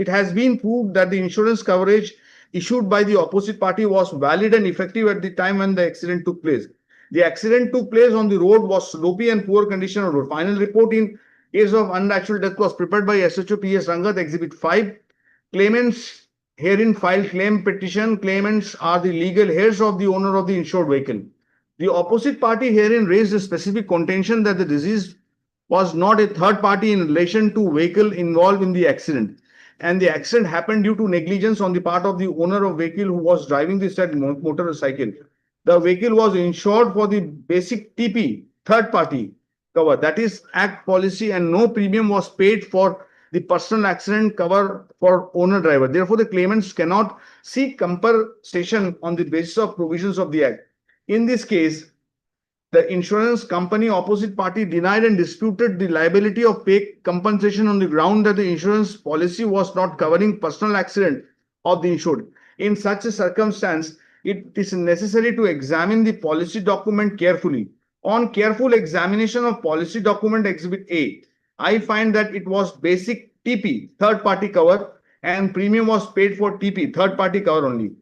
has been proved that the insurance coverage issued by the opposite party was valid and effective at the time when the accident took place. The accident took place on the road was slopey and poor condition of road. Final report in case of unnatural death was prepared by SHO PS Rangat, Exhibit 5. Claimants herein filed claim petition. Claimants are the legal heirs of the owner of the insured vehicle. The opposite party herein raised a specific contention that the deceased was not a third party in relation to vehicle involved in the accident, and the accident happened due to negligence on the part of the owner of vehicle who was driving the said motorcycle. The vehicle was insured for the basic TP, third party cover, that is Act policy, and no premium was paid for the personal accident cover for owner driver. Therefore, the claimants cannot seek compensation on the basis of provisions of the Act. In this case, the insurance company opposite party denied and disputed the liability of pay compensation on the ground that the insurance policy was not covering personal accident of the insured. In such a circumstance, it is necessary to examine the policy document carefully. On careful examination of policy document Exhibit A, I find that it was basic TP, third party cover, and premium was paid for TP, third party cover only.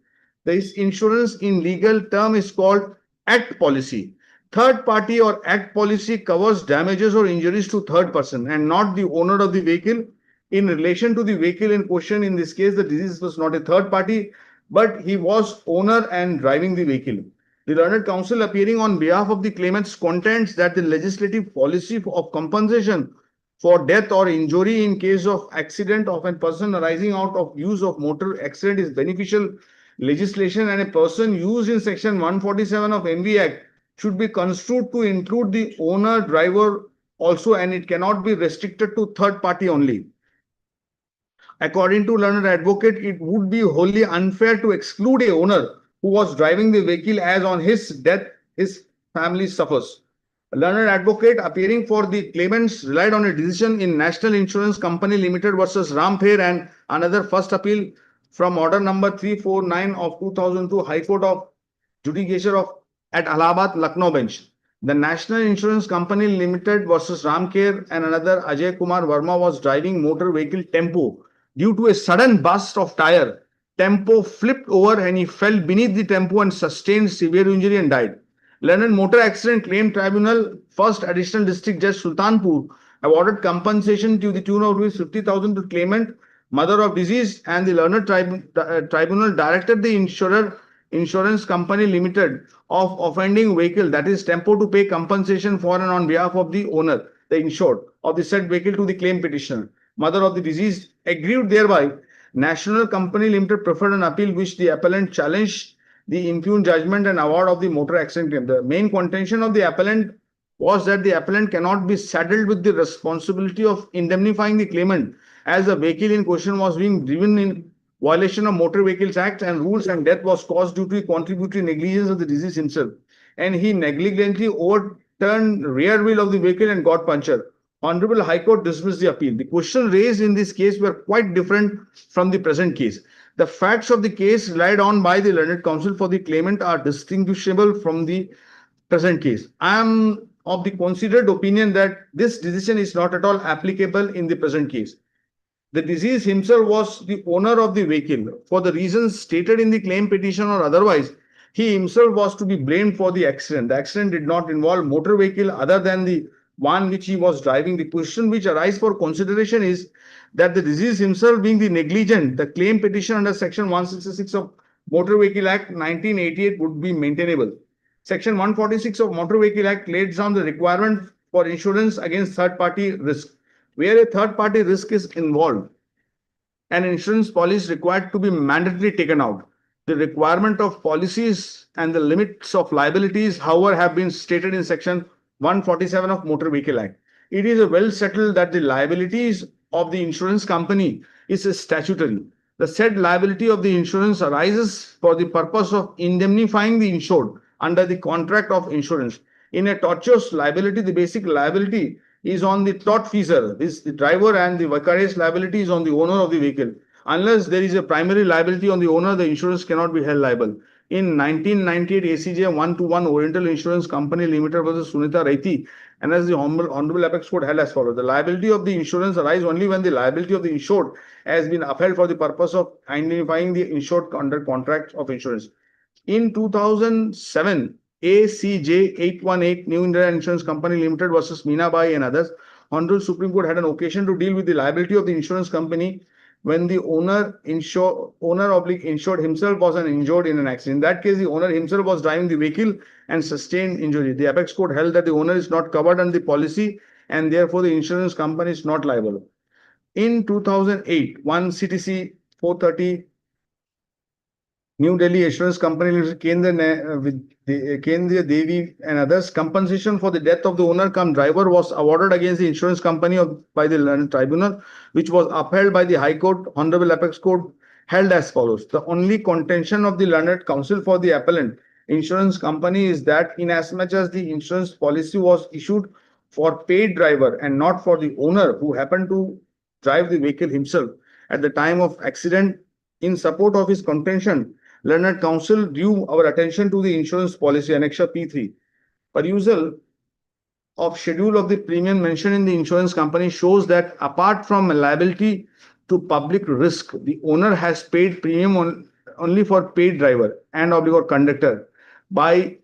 This insurance in legal term is called Act policy. Third party or Act policy covers damages or injuries to third person and not the owner of the vehicle. In relation to the vehicle in question, in this case, the deceased was not a third party, but he was owner and driving the vehicle. The learned counsel appearing on behalf of the claimants contends that the legislative policy of compensation for death or injury in case of accident of a person arising out of use of motor accident is beneficial legislation, and a person used in section 147 of MV Act should be construed to include the owner driver also, and it cannot be restricted to third party only. According to learned advocate, it would be wholly unfair to exclude a owner who was driving the vehicle, as on his death his family suffers. A learned advocate appearing for the claimants relied on a decision in National Insurance Company Limited versus Rampher and another first appeal from order number 349 of 2002 High Court of Judicature of at Allahabad, Lucknow bench. The National Insurance Company Limited versus Ramcare and another Ajay Kumar Verma was driving motor vehicle Tempo. Due to a sudden burst of tire, Tempo flipped over and he fell beneath the Tempo and sustained severe injury and died. Learned Motor Accident Claim Tribunal, First Additional District Judge Sultanpur, awarded compensation to the tune of 50,000 to claimant, mother of deceased, and the learned tribunal directed the insurance company limited of offending vehicle, that is Tempo, to pay compensation for and on behalf of the owner, the insured, of the said vehicle to the claim petitioner. Mother of the deceased aggrieved thereby. National Company Limited preferred an appeal which the appellant challenged the impugned judgment and award of the motor accident claim. The main contention of the appellant was that the appellant cannot be saddled with the responsibility of indemnifying the claimant, as the vehicle in question was being driven in violation of Motor Vehicles Act and rules, and death was caused due to contributory negligence of the deceased himself, and he negligently overturned rear wheel of the vehicle and got punctured. Honorable High Court dismissed the appeal. The questions raised in this case were quite different from the present case. The facts of the case relied on by the learned counsel for the claimant are distinguishable from the present case. I am of the considered opinion that this decision is not at all applicable in the present case. The deceased himself was the owner of the vehicle. For the reasons stated in the claim petition or otherwise, he himself was to be blamed for the accident. The accident did not involve motor vehicle other than the one which he was driving. The question which arises for consideration is that the deceased himself being the negligent, the claim petition under section 166 of Motor Vehicle Act 1988 would be maintainable. Section 146 of Motor Vehicle Act lays down the requirement for insurance against third party risk. Where a third party risk is involved, an insurance policy is required to be mandatorily taken out. The requirement of policies and the limits of liabilities, however, have been stated in section 147 of Motor Vehicle Act. It is well settled that the liabilities of the insurance company is statutory. The said liability of the insurance arises for the purpose of indemnifying the insured under the contract of insurance. In a tortious liability, the basic liability is on the tortfeasor, this the driver, and the vicarious liability is on the owner of the vehicle. Unless there is a primary liability on the owner, the insurance cannot be held liable. In 1998, ACJ 121 Oriental Insurance Company Limited versus Sunita Raiti, and as the Honorable Apex Court held as follows: the liability of the insurance arises only when the liability of the insured has been upheld for the purpose of identifying the insured under contract of insurance. In 2007, ACJ 818 New India Insurance Company Limited versus Meenabai and others, Honorable Supreme Court had an occasion to deal with the liability of the insurance company when the owner insured himself was injured in an accident. In that case, the owner himself was driving the vehicle and sustained injury. The Apex Court held that the owner is not covered under the policy and therefore the insurance company is not liable. In 2008, 1 CTC 430 New Delhi Insurance Company Limited, Kendriya Devi and others, compensation for the death of the owner cum driver was awarded against the insurance company by the learned tribunal, which was upheld by the High Court. Honorable Apex Court held as follows: the only contention of the learned counsel for the appellant insurance company is that inasmuch as the insurance policy was issued for paid driver and not for the owner who happened to drive the vehicle himself at the time of accident, in support of his contention, learned counsel drew our attention to the insurance policy annexure P3. Perusal of schedule of the premium mentioned in the insurance company shows that apart from liability to public risk, the owner has paid premium only for paid driver and or conductor by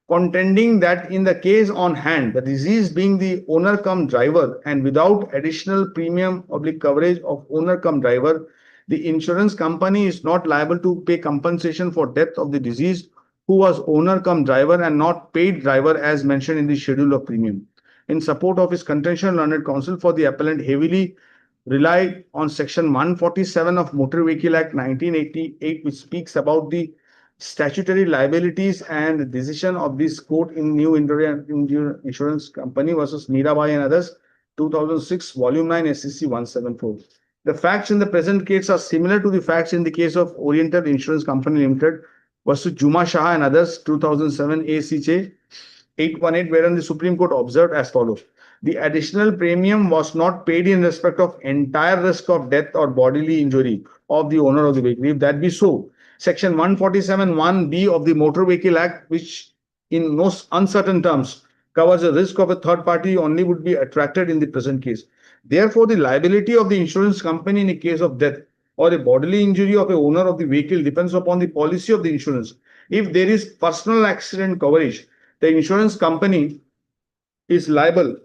contending that in the case on hand, the disease being the owner cum driver and without additional premium coverage of owner cum driver, the insurance company is not liable to pay compensation for death of the deceased who was owner cum driver and not paid driver as mentioned in the schedule of premium. In support of his contention, learned counsel for the appellant heavily relied on section 147 of Motor Vehicle Act 1988, which speaks about the statutory liabilities and the decision of this court in New India Insurance Company versus Mirabai and others, 2006, volume 9, SCC 174. The facts in the present case are similar to the facts in the case of Oriental Insurance Company Limited versus Juma Shah and others, 2007, ACJ 818, wherein the Supreme Court observed as follows: the additional premium was not paid in respect of entire risk of death or bodily injury of the owner of the vehicle. If that be so, Section 147(1)(b) of the Motor Vehicle Act, which in most uncertain terms covers the risk of a third party, only would be attracted in the present case. Therefore, the liability of the insurance company in a case of death or a bodily injury of a owner of the vehicle depends upon the policy of the insurance. If there is personal accident coverage, the insurance company is liable.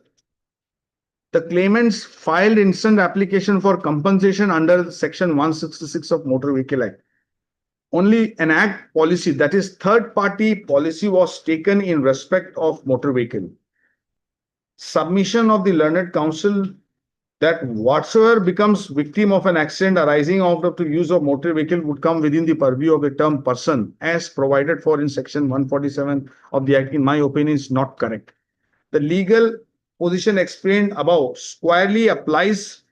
The claimants filed instant application for compensation under Section 166 of Motor Vehicle Act. Only an act policy, that is third party policy, was taken in respect of motor vehicle. Submission of the learned counsel that whatsoever becomes victim of an accident arising out of the use of motor vehicle would come within the purview of the term person as provided for in section 147 of the act, in my opinion, is not correct. The legal position explained above squarely applies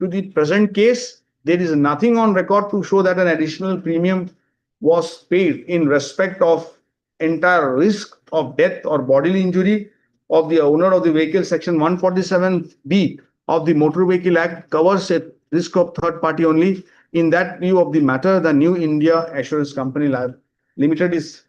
to the present case. There is nothing on record to show that an additional premium was paid in respect of entire risk of death or bodily injury of the owner of the vehicle. Section 147(b) of the Motor Vehicle Act covers a risk of third party only. In that view of the matter, the New India Assurance Company Limited is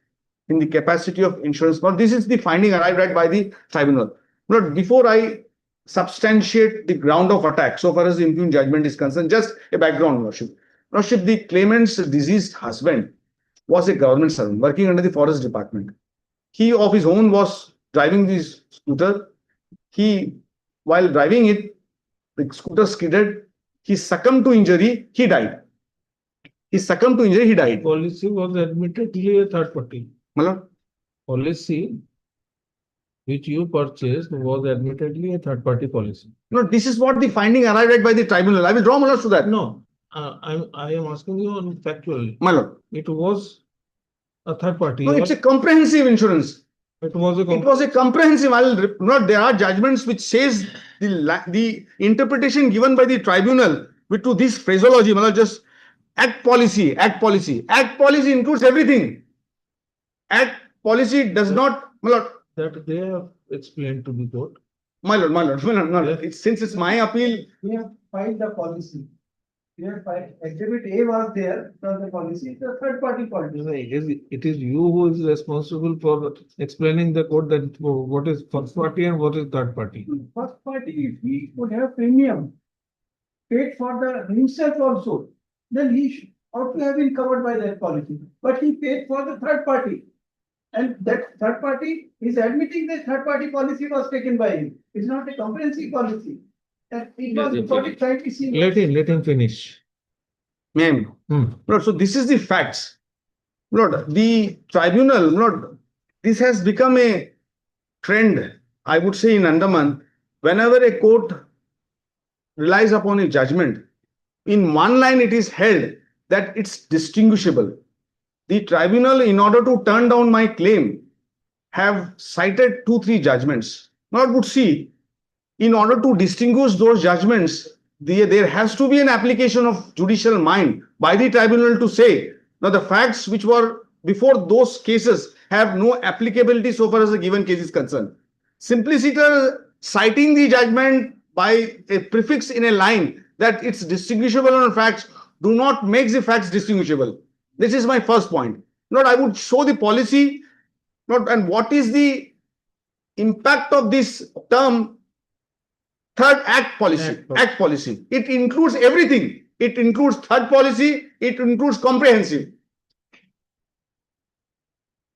in the capacity of insurance. Now, this is the finding arrived at by the tribunal. But before I substantiate the ground of attack, so far as the impugned judgment is concerned, just a background, Worship. Worship, the claimant's deceased husband was a government servant working under the Forest Department. He, of his own, was driving this scooter. While driving it, the scooter skidded. He succumbed to injury. He died. Policy was admittedly a third party. Malad? Policy which you purchased was admittedly a third party policy. No, this is what the finding arrived at by the tribunal. I will draw Malad to that. No, I am asking you on factual. My lord. It was a third party. No, it's a comprehensive insurance. It was a. It was a comprehensive. No, there are judgments which says the interpretation given by the tribunal with to this phraseology, just act policy includes everything. Act policy does not, my lord. That they have explained to the court. My lord. Since it's my appeal. We have filed the policy. We have filed, exhibit A was there from the policy, the third party policy. It is you who is responsible for explaining the court that what is first party and what is third party. First party, if he would have premium paid for the himself also, then he ought to have been covered by that policy. But he paid for the third party. And that third party is admitting that third party policy was taken by him. It's not a comprehensive policy. That it was reported trying to see. Let him finish. Ma'am. Lord, so this is the facts. Lord, the tribunal, Lord, this has become a trend, I would say, in Andaman. Whenever a court relies upon a judgment, in one line it is held that it's distinguishable. The tribunal, in order to turn down my claim, have cited 2-3 judgments. Lord would see, in order to distinguish those judgments, there has to be an application of judicial mind by the tribunal to say, now the facts which were before those cases have no applicability so far as the given case is concerned. Simpliciter citing the judgment by a prefix in a line that it's distinguishable on facts do not make the facts distinguishable. This is my first point. Not I would show the policy, not and what is the impact of this term third act policy. Act policy. It includes everything. It includes third policy. It includes comprehensive.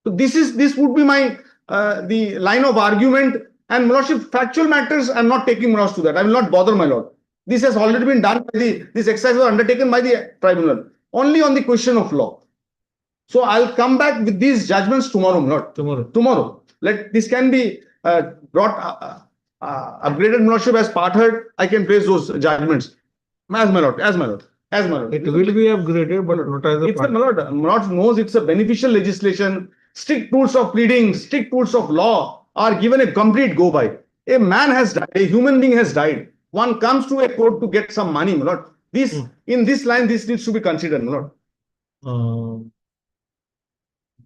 So this would be my the line of argument. And Lordship, factual matters, I'm not taking Morosh to that. I will not bother, my lord. This has already been done by this exercise was undertaken by the tribunal. Only on the question of law. So I'll come back with these judgments tomorrow, my lord. Tomorrow. This can be brought upgraded Lordship as part heard. I can place those judgments. As my lord. It will be upgraded, but not as a part. My lord. Lord knows it's a beneficial legislation. Strict rules of pleading, strict rules of law are given a complete go by. A man has died, a human being has died. One comes to a court to get some money, my lord. In this line, this needs to be considered, my lord. On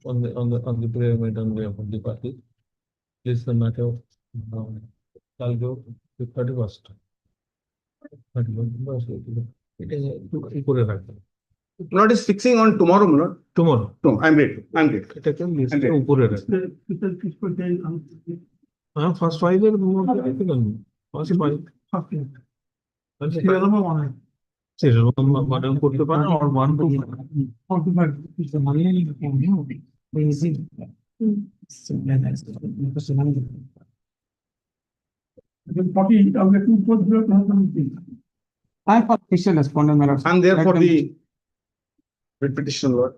the prayer made on behalf of the party, is the matter of Calcutta, the 31st. It is Lord is fixing on tomorrow, my lord. Tomorrow. No, I'm grateful. First 5 years, first 5. Serial number 1 and put the one or 1 to the money easy. I for petition respondent, my lord. I'm there for the petition, lord.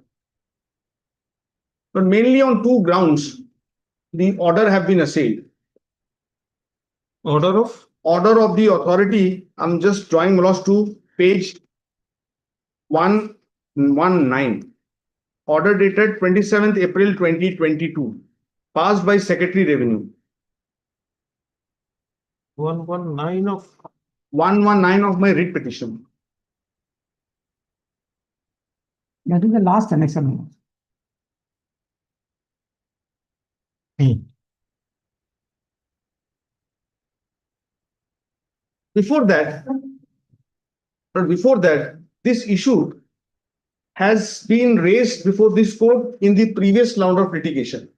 But mainly on 2 grounds, the order have been assailed. Order of the authority, I'm just drawing loss to page 119. Order dated 27th April 2022. Passed by Secretary Revenue. 119 of 119 of my writ petition. That is the last annexation. Before that, this issue has been raised before this court in the previous round of litigation.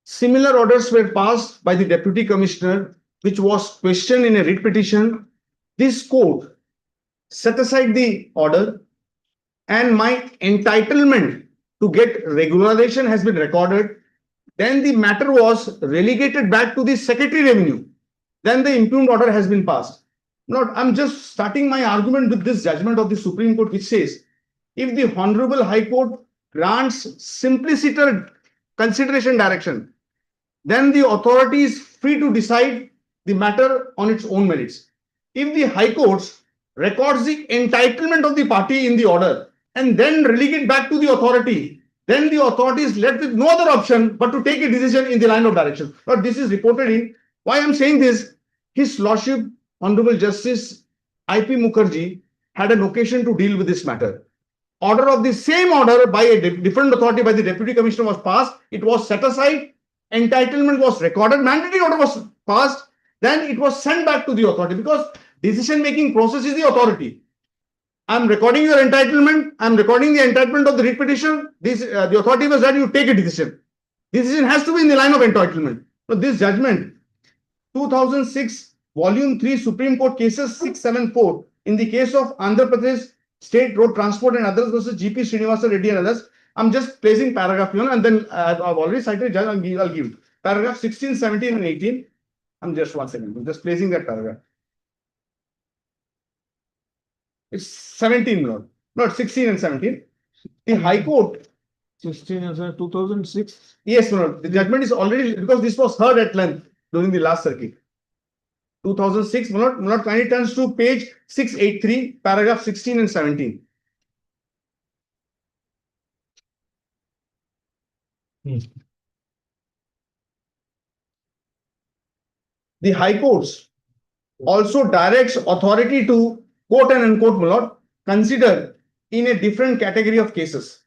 Similar orders were passed by the Deputy Commissioner, which was questioned in a writ petition. This court set aside the order and my entitlement to get regularization has been recorded. Then the matter was relegated back to the Secretary Revenue. Then the impugned order has been passed. Now, I'm just starting my argument with this judgment of the Supreme Court, which says, if the Honorable High Court grants simpliciter consideration direction, then the authority is free to decide the matter on its own merits. If the High Courts records the entitlement of the party in the order, and then relegate back to the authority, then the authority is left with no other option but to take a decision in the line of direction. But this is reported in, why I'm saying this, His Lordship, Honorable Justice I.P. Mukherjee had an occasion to deal with this matter. Order of the same order by a different authority by the Deputy Commissioner was passed. It was set aside. Entitlement was recorded. Mandatory order was passed. Then it was sent back to the authority because decision-making process is the authority. I'm recording your entitlement. I'm recording the entitlement of the writ petition. The authority was that you take a decision. Decision has to be in the line of entitlement. So this judgment, 2006, Volume 3, Supreme Court Cases 674, in the case of Andhra Pradesh State Road Transport and others versus GP Srinivasa Reddy and others, I'm just placing paragraph, and then I've already cited, judge, I'll give it. Paragraph 16, 17, and 18. I'm just one second. I'm just placing that paragraph. It's 17, Lord. Not 16 and 17. The High Court. 16 as a 2006. Yes, Lord. The judgment is already, because this was heard at length during the last circuit. 2006, Lord, kindly turns to page 683, paragraph 16 and 17. The High Courts also directs authority to, quote and unquote, Lord, consider in a different category of cases,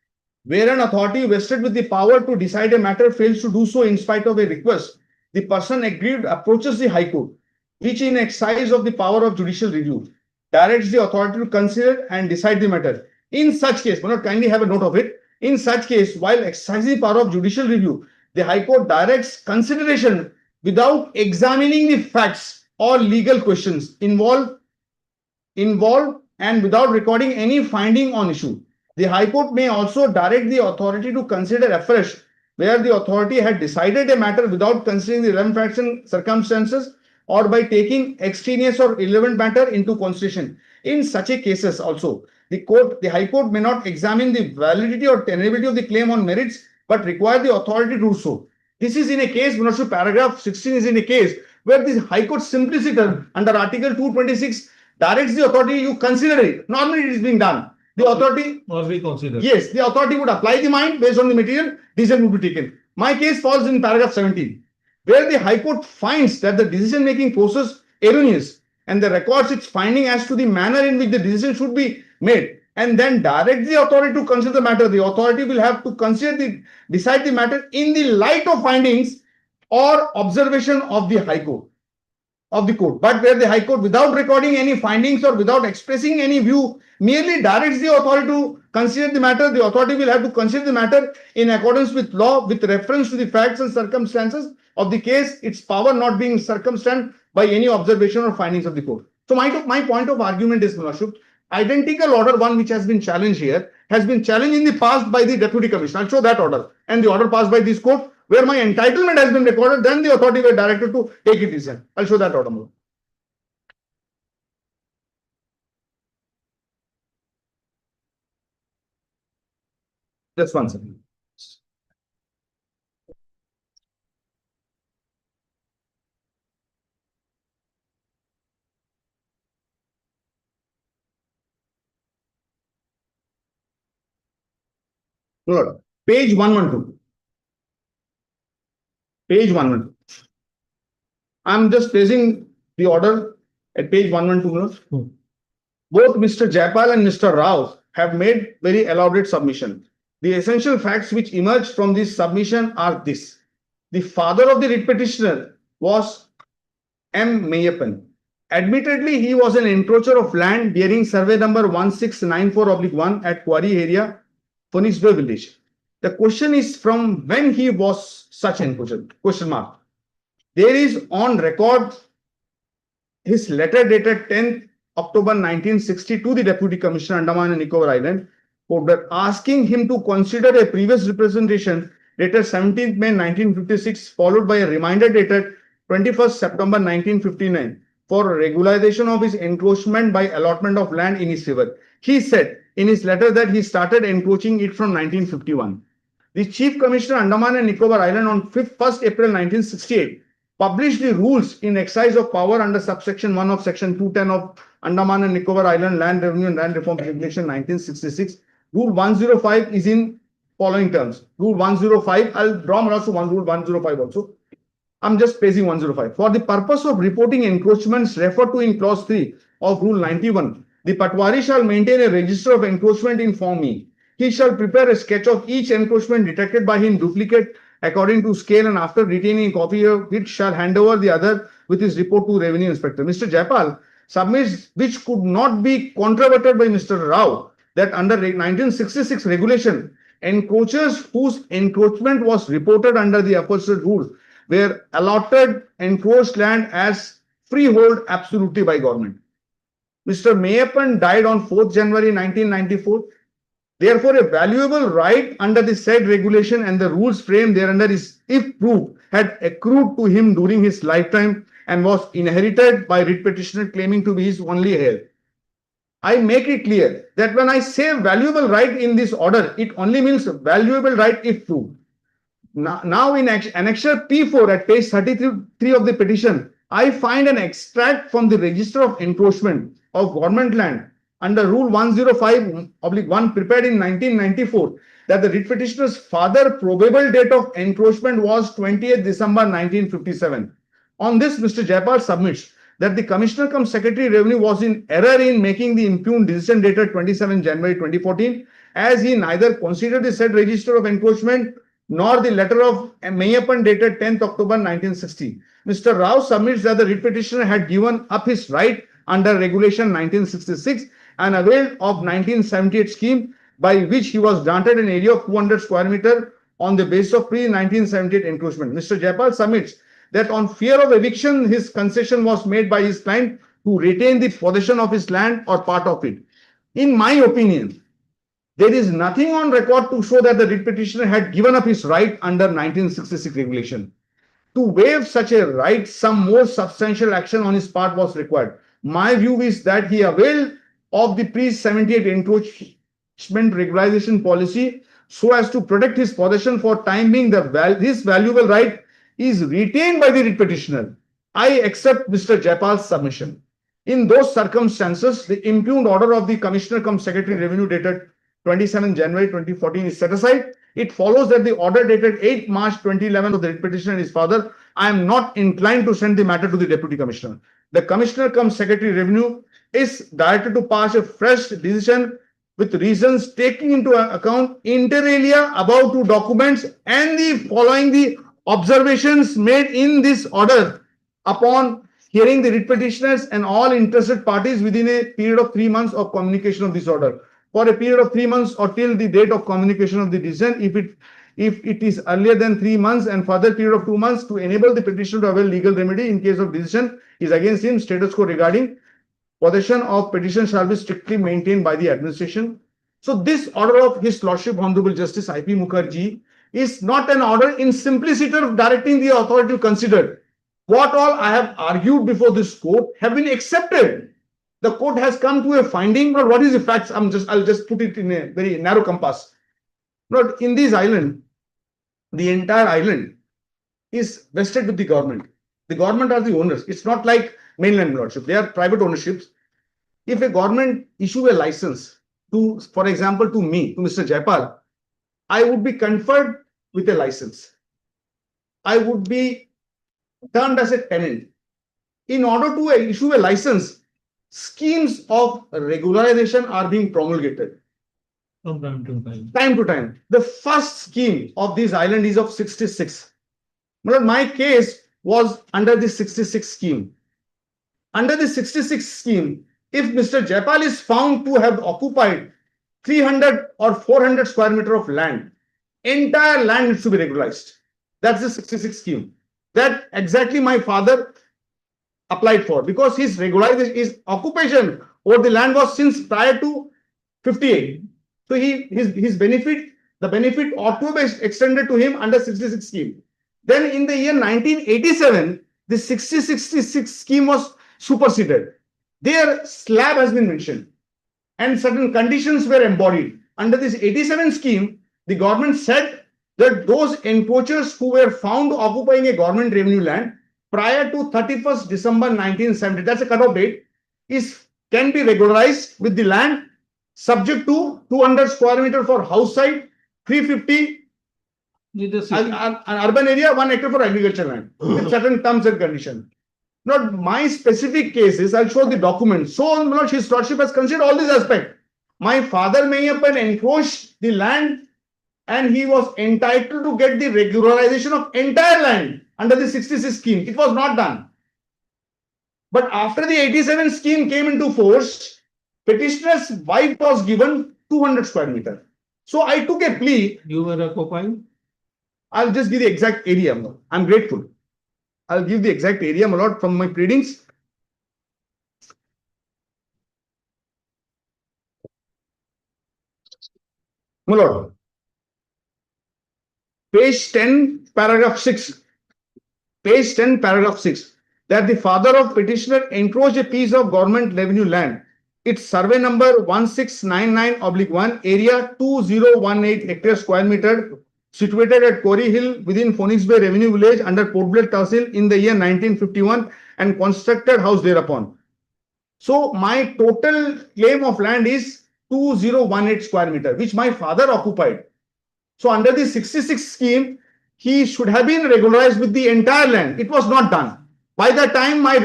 where an authority vested with the power to decide a matter fails to do so in spite of a request, the person aggrieved approaches the High Court, which in exercise of the power of judicial review, directs the authority to consider and decide the matter. In such case, Lord, kindly have a note of it. In such case, while exercising the power of judicial review, the High Court directs consideration without examining the facts or legal questions involved and without recording any finding on issue. The High Court may also direct the authority to consider afresh where the authority had decided a matter without considering the relevant facts and circumstances or by taking extraneous or irrelevant matter into consideration. In such a cases also, the High Court may not examine the validity or tenability of the claim on merits, but require the authority to do so. This is in a case, paragraph 16 is in a case where the High Court simpliciter under Article 226 directs the authority, you consider it. Normally it is being done. The authority, Or we consider. yes, the authority would apply the mind based on the material, decision would be taken. My case falls in paragraph 17, where the High Court finds that the decision-making process erroneous and the records its finding as to the manner in which the decision should be made, and then direct the authority to consider the matter. The authority will have to decide the matter in the light of findings or observation of the High Court, of the court. But where the High Court, without recording any findings or without expressing any view, merely directs the authority to consider the matter, the authority will have to consider the matter in accordance with law with reference to the facts and circumstances of the case, its power not being circumstanced by any observation or findings of the court. So my point of argument is, Lordship, identical order one which has been challenged here has been challenged in the past by the Deputy Commissioner. I'll show that order and the order passed by this court where my entitlement has been recorded, then the authority were directed to take it decision. I'll show that order more. Just one second. Lord, page 112. Page 112. I'm just placing the order at page 112. Both Mr. Jaipal and Mr. Rao have made very elaborate submission. The essential facts which emerge from this submission are this. The father of the writ petitioner was M. Mayappan. Admittedly, he was an encroacher of land bearing survey number 1694/1 at Quarry area, Phoenix Bay village. The question is from when he was such encroacher? Question mark. There is on record his letter dated 10th October 1960 to the Deputy Commissioner Andaman and Nicobar Island, asking him to consider a previous representation dated 17th May 1956, followed by a reminder dated 21st September 1959 for regularization of his encroachment by allotment of land in his river. He said in his letter that he started encroaching it from 1951. The Chief Commissioner Andaman and Nicobar Island on 1st April 1968 publish the rules in exercise of power under subsection 1 of section 210 of Andaman and Nicobar Island Land Revenue and Land Reform Regulation 1966. Rule 105 is in following terms. Rule 105, I'll draw marks to Rule 105 also. I'm just paging 105. For the purpose of reporting encroachments referred to in clause 3 of Rule 91, the Patwari shall maintain a register of encroachment in Form E. He shall prepare a sketch of each encroachment detected by him, duplicate according to scale, and after retaining a copy of it shall hand over the other with his report to Revenue Inspector. Mr. Jaipal submits, which could not be controverted by Mr. Rao, that under 1966 regulation, encroachers whose encroachment was reported under the aforesaid rule were allotted encroached land as freehold absolutely by government. Mr. Mayappan died on 4th January 1994. Therefore, a valuable right under the said regulation and the rules framed thereunder is, if proved, had accrued to him during his lifetime and was inherited by writ petitioner claiming to be his only heir. I make it clear that when I say valuable right in this order, it only means valuable right if proved. Now in Annexure P4 at page 33 of the petition, I find an extract from the Register of Encroachment of Government Land under Rule 105/1 prepared in 1994 that the writ petitioner's father probable date of encroachment was 20th December 1957. On this, Mr. Jaipal submits that the Commissioner cum Secretary Revenue was in error in making the impugned decision dated 27 January 2014, as he neither considered the said Register of Encroachment nor the letter of Mayappan dated 10th October 1960. Mr. Rao submits that the writ petitioner had given up his right under Regulation 1966 and availed of 1978 scheme by which he was granted an area of 200 square meter on the basis of pre-1978 encroachment. Mr. Jaipal submits that on fear of eviction, his concession was made by his client to retain the possession of his land or part of it. In my opinion, there is nothing on record to show that the writ petitioner had given up his right under 1966 regulation. To waive such a right, some more substantial action on his part was required. My view is that he availed of the pre-78 encroachment regularization policy so as to protect his possession for time being. His valuable right is retained by the writ petitioner. I accept Mr. Jaipal's submission. In those circumstances, the impugned order of the Commissioner cum Secretary Revenue dated 27 January 2014 is set aside. It follows that the order dated 8 March 2011 of the writ petitioner and his father, I am not inclined to send the matter to the Deputy Commissioner. The Commissioner cum Secretary Revenue is directed to pass a fresh decision with reasons taking into account inter alia above two documents and the following the observations made in this order upon hearing the writ petitioners and all interested parties within a period of 3 months of communication of this order. For a period of 3 months or till the date of communication of the decision, if it is earlier than 3 months and further period of 2 months to enable the petitioner to avail legal remedy in case of decision is against him, status quo regarding possession of petition shall be strictly maintained by the administration. So this order of His Lordship Honorable Justice I.P. Mukherjee is not an order in simplicity of directing the authority to consider what all I have argued before this court have been accepted. The court has come to a finding, but what is the facts? I'll just put it in a very narrow compass. Not in this island, the entire island is vested with the government. The government are the owners. It's not like mainland lordship. They are private ownerships. If a government issue a license to, for example, to me, to Mr. Jaipal, I would be conferred with a license. I would be termed as a tenant. In order to issue a license, schemes of regularization are being promulgated. From time to time. Time to time. The first scheme of this island is of 66. But my case was under the 66 scheme. Under the 66 scheme, if Mr. Jaipal is found to have occupied 300 or 400 square meter of land, entire land needs to be regularized. That's the 66 scheme. That exactly my father applied for, because his regularization, his occupation over the land was since prior to 58. So his benefit, the benefit ought to be extended to him under 66 scheme. Then in the year 1987, the 66 scheme was superseded. Their slab has been mentioned and certain conditions were embodied. Under this 87 scheme, the government said that those encroachers who were found occupying a government revenue land prior to 31st December 1970, that's a cutoff date, can be regularized with the land subject to 200 square meter for house site, 350 an urban area, 1 hectare for agriculture land, with certain terms and conditions. Not my specific cases, I'll show the document. So, His Lordship has considered all these aspects. My father may have encroached the land and he was entitled to get the regularization of entire land under the 66 scheme. It was not done. But after the 87 scheme came into force, petitioner's wife was given 200 square meter. So I took a plea. You were a co-pilot? I'll just give the exact area. I'm grateful. I'll give the exact area, my lord, from my pleadings. My lord, page 10, paragraph 6. Page 10, paragraph 6. That the father of petitioner encroached a piece of government revenue land. Its survey number 1699/1, area 2018 hectare square meter, situated at Corey Hill within Phoenix Bay Revenue Village under Port Blair Tehsil in the year 1951 and constructed house thereupon. So my total claim of land is 2018 square meter, which my father occupied. So under the 66 scheme, he should have been regularized with the entire land. It was not done. By the time my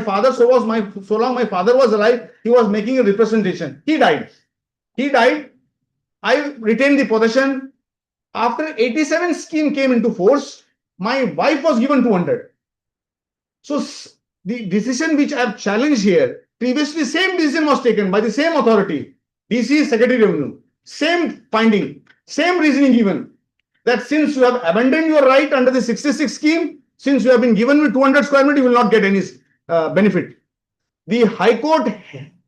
father, so long my father was alive, he was making a representation. He died. I retained the possession. After 87 scheme came into force, my wife was given 200. So the decision which I have challenged here, previously same decision was taken by the same authority, DC Secretary Revenue, same finding, same reasoning given, that since you have abandoned your right under the 66 scheme, since you have been given with 200 square meter, you will not get any benefit. The High Court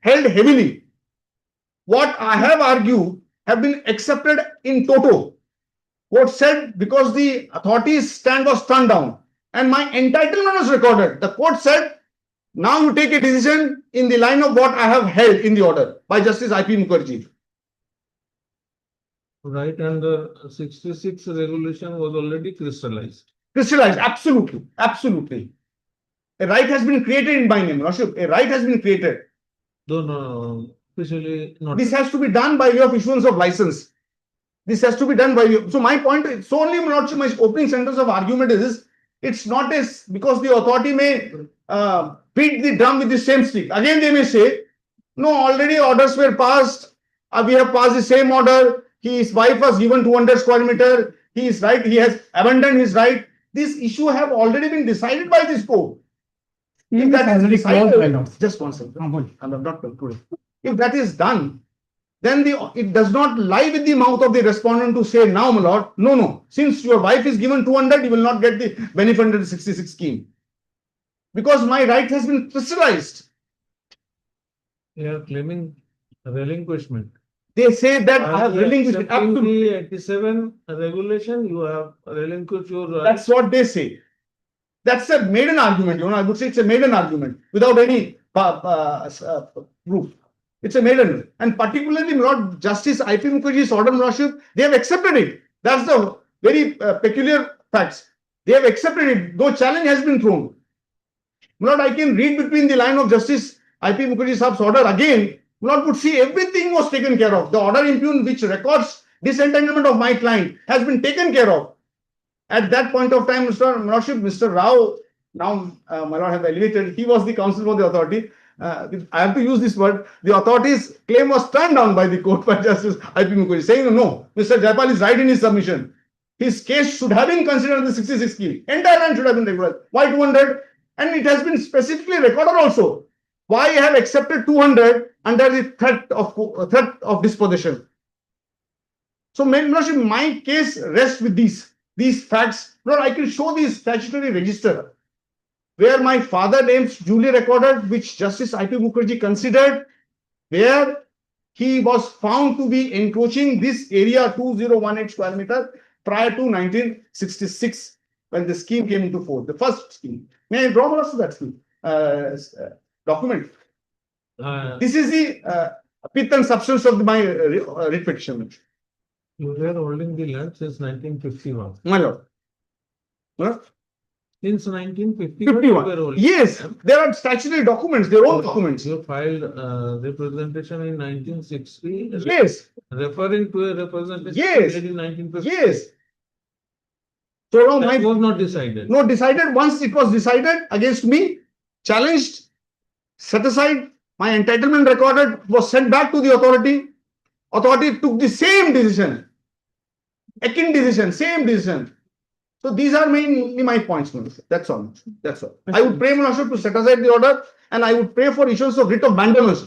held heavily. What I have argued have been accepted in toto. Court said because the authorities' stand was turned down and my entitlement was recorded, the court said, now you take a decision in the line of what I have held in the order by Justice I.P. Mukherjee. Right, and the 66 regulation was already crystallized. Crystallized, absolutely, absolutely. A right has been created in my name, Lordship. A right has been created. No, officially not. This has to be done by way of issuance of license. This has to be done by way. So my point is, so only Lordship, my opening sentence of argument is, it's not as because the authority may beat the drum with the same stick. Again, they may say, no, already orders were passed. We have passed the same order. His wife was given 200 square meter. He is right. He has abandoned his right. This issue have already been decided by this court. If that is decided, just one second. I'm not concluding. If that is done, then it does not lie with the mouth of the respondent to say, now, my lord, no. Since your wife is given 200, you will not get the benefit under the 66 scheme. Because my right has been crystallized. You are claiming relinquishment. They say that I have relinquished it. Absolutely. 87 regulation, you have relinquished your right. That's what they say. That's a maiden argument, I would say it's a maiden argument without any proof. It's a maiden. And particularly, Lord Justice I.P. Mukherjee's order, Lordship, they have accepted it. That's the very peculiar facts. They have accepted it. No challenge has been thrown. Lord, I can read between the line of Justice I.P. Mukherjee's order again. Lord would see everything was taken care of. The order impugned which records disentanglement of my client has been taken care of. At that point of time, Mr. Rao, now my lord have elevated, he was the counsel for the authority. I have to use this word. The authority's claim was turned down by the court by Justice I.P. Mukherjee, saying no, Mr. Jaipal is right in his submission. His case should have been considered the 66 scheme. Entire land should have been regularized. Why 200? And it has been specifically recorded also. Why I have accepted 200 under the threat of disposition. So, my case rests with these facts. Lord, I can show this statutory register where my father names duly recorded, which Justice I.P. Mukherjee considered, where he was found to be encroaching this area 2018 square meter prior to 1966 when the scheme came into force, the first scheme. May I draw also that scheme? Document. This is the pith and substance of my writ petition. You were holding the land since 1951. My lord. Since 1950. 51. Yes, there are statutory documents, their own documents. You filed representation in 1960. Yes, Referring to a representation Yes. made in 1950. yes. So now That my, was not decided. no, decided, once it was decided against me, challenged, set aside, my entitlement recorded, was sent back to the authority. Authority took the same decision. Akin decision, same decision. So these are mainly my points, Minister. That's all. That's all. I would pray, Minister, to set aside the order, and I would pray for issuance of writ of mandamus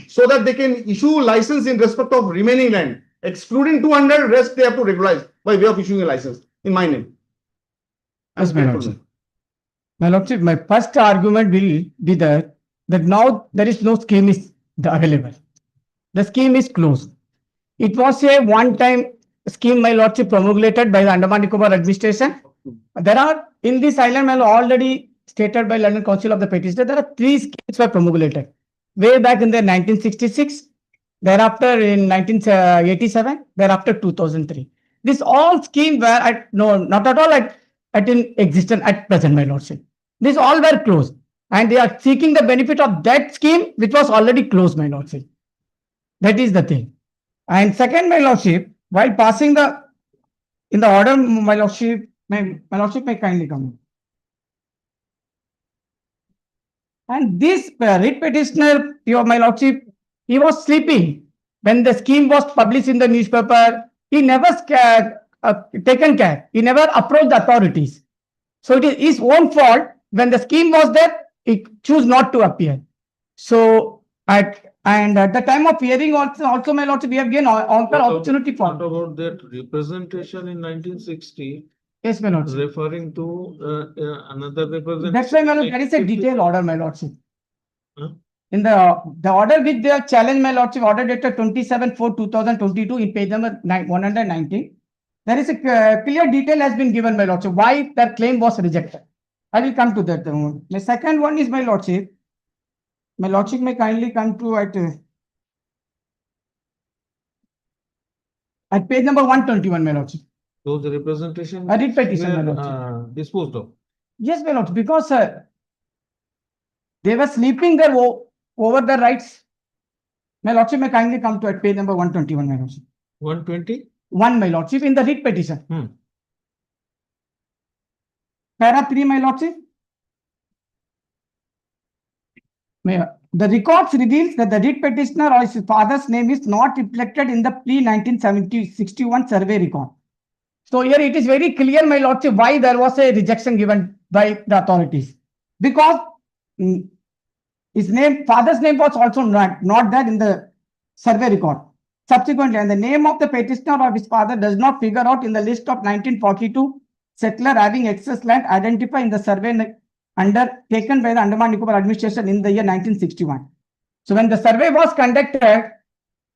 so that they can issue license in respect of remaining land. Excluding 200, rest they have to regularize by way of issuing a license in my name. Yes, my lordship. My lordship, my first argument will be that now there is no scheme is available. The scheme is closed. It was a one-time scheme, my lordship, promulgated by the Andaman Nicobar administration. There are, in this island, my lord, already stated by London Council of the Petitioner, there are 3 schemes were promulgated. Way back in the 1966, thereafter in 1987, thereafter 2003. This all scheme were not at all at in existence at present, my lordship. These all were closed, and they are seeking the benefit of that scheme which was already closed, my lordship. That is the thing. And second, my lordship, while passing in the order, my lordship, my lordship may kindly come. And this writ petitioner, my lordship, he was sleeping when the scheme was published in the newspaper. He never taken care. He never approached the authorities. So it is his own fault. When the scheme was there, he chose not to appear. So at the time of hearing also my lordship, we have given opportunity for. What about that representation in 1960? Yes, my lordship. Referring to another representation. That's why, my lord, there is a detailed order, my lordship. Huh? In the order which they have challenged, my lordship, order dated 27/4/2022 in page number 119, there is a clear detail has been given, my lordship, why that claim was rejected. I will come to that. The second one is, my lordship may kindly come to at page number 121, my lordship. Those representations A writ petition, my were lordship. disposed of. Yes, my lordship, because they were sleeping there over the rights. My lordship may kindly come to at page number 121, my lordship. 121, my lordship, in the writ petition. Para 3, my lordship. The records reveals that the writ petitioner or his father's name is not reflected in the pre-1961 survey record. So here it is very clear, my lordship, why there was a rejection given by the authorities. Because his name, father's name was also not there in the survey record. Subsequently, and the name of the petitioner or his father does not figure out in the list of 1942 settler having excess land identified in the survey undertaken by the Andaman Nicobar administration in the year 1961. So when the survey was conducted,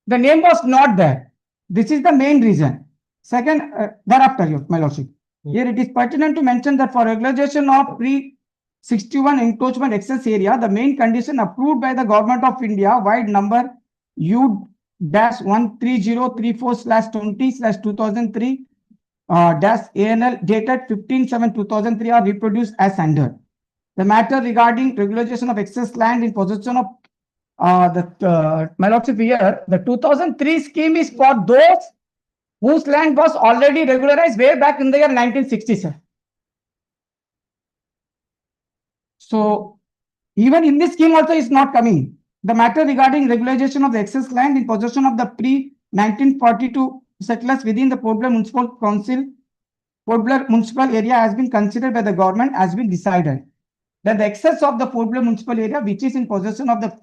the name was not there. This is the main reason. Second, thereafter, my lordship, here it is pertinent to mention that for regularization of pre-61 encroachment excess area, the main condition approved by the Government of India, wide number U-13034/20/2003 ANL dated 15/7/2003 are reproduced as under. The matter regarding regularization of excess land in possession of my lordship, here, the 2003 scheme is for those whose land was already regularized way back in the year 1967. So even in this scheme also is not coming. The matter regarding regularization of the excess land in possession of the pre-1942 settlers within the Port Blair Municipal Council, Port Blair Municipal area has been considered by the government, has been decided that the excess of the Port Blair Municipal area, which is in possession of the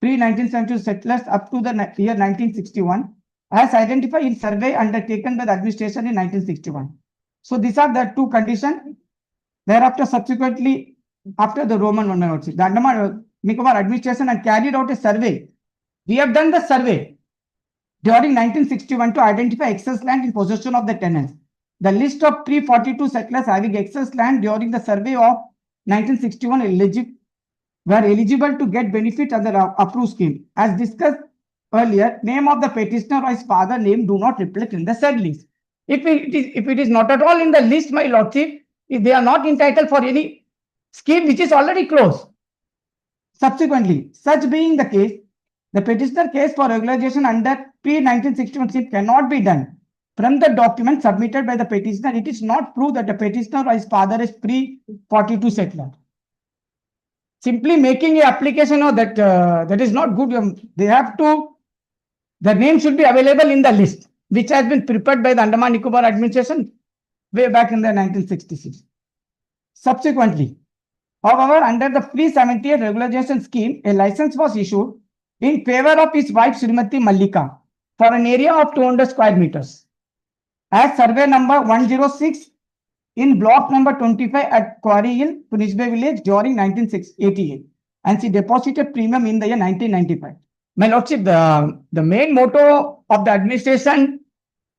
pre-1972 settlers up to the year 1961, as identified in survey undertaken by the administration in 1961. So these are the two conditions. Thereafter, subsequently, after the Roman one, the Andaman Nicobar administration had carried out a survey. We have done the survey during 1961 to identify excess land in possession of the tenants. The list of 342 settlers having excess land during the survey of 1961 were eligible to get benefit under the approved scheme. As discussed earlier, name of the petitioner or his father name do not reflect in the said list. If it is not at all in the list, my lordship, They are not entitled for any scheme which is already closed. Subsequently, such being the case, the petitioner case for regularization under pre-1961 scheme cannot be done. From the document submitted by the petitioner, it is not proved that the petitioner or his father is pre-42 settler. Simply making a application of that, that is not good. They have to, the name should be available in the list, which has been prepared by the Andaman Nicobar administration way back in the 1966. Subsequently, however, under the pre-78 regularization scheme, a license was issued in favor of his wife Srimati Mallika for an area of 200 square meters. As survey number 106 in block number 25 at Quarry Hill, Punisbe village during 1988, and she deposited premium in the year 1995. My lordship, the main motto of the administration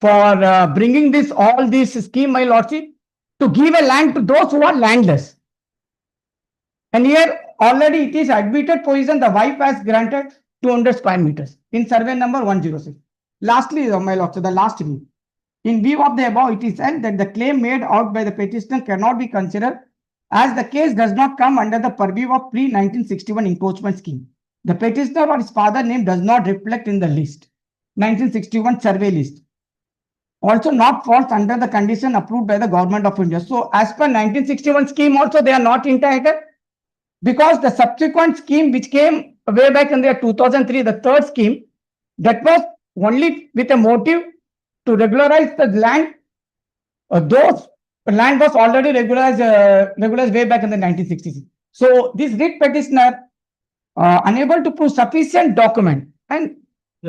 for bringing all this scheme, my lordship, to give a land to those who are landless. And here already it is admitted position, the wife has granted 200 square meters in survey number 106. Lastly, my lordship, the last view. In view of the above, it is said that the claim made out by the petitioner cannot be considered as the case does not come under the purview of pre-1961 encroachment scheme. The petitioner or his father name does not reflect in the list, 1961 survey list. Also not falls under the condition approved by the government of India. So as per 1961 scheme also they are not entitled, because the subsequent scheme which came way back in the year 2003, the third scheme, that was only with a motive to regularize the land. Those land was already regularized way back in the 1960s. So this writ petitioner unable to prove sufficient document, and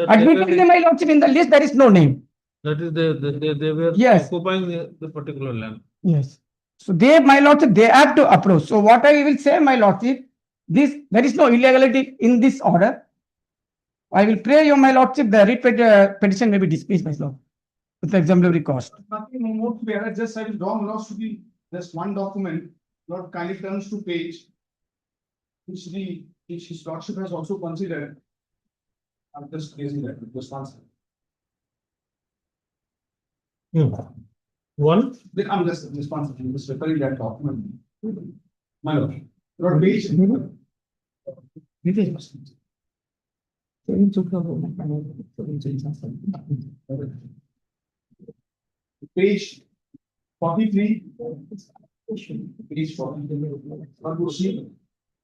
admittedly, my lordship, in the list there is no name. That is, they were Yes. occupying the particular land. Yes. So they, my lordship, they have to approach. So what I will say, my lordship, there is no illegality in this order. I will pray you, my lordship, the writ petition may be dismissed, my lord, with exemplary cost. Nothing more to be added, just I will draw loss to be just one document. Lord kindly turns to page which his lordship has also considered. I'm just raising that with this answer. One, I'm just responsible, I'm just referring that document. My lord, Lord page. Page 43. Page 43.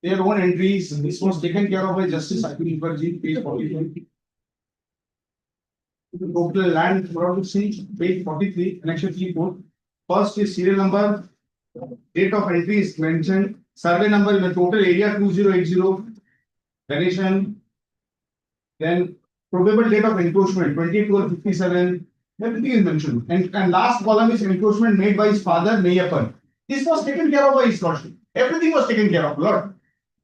Their own entries, this was taken care of by Justice Akil Mukherjee, page 43. Total land see page 43, connection 3-4. First is serial number, date of entry is mentioned, survey number, the total area 2080, variation, then probable date of encroachment 28/12/57, everything is mentioned. And last column is encroachment made by his father, Mayappan. This was taken care of by his lordship. Everything was taken care of, Lord.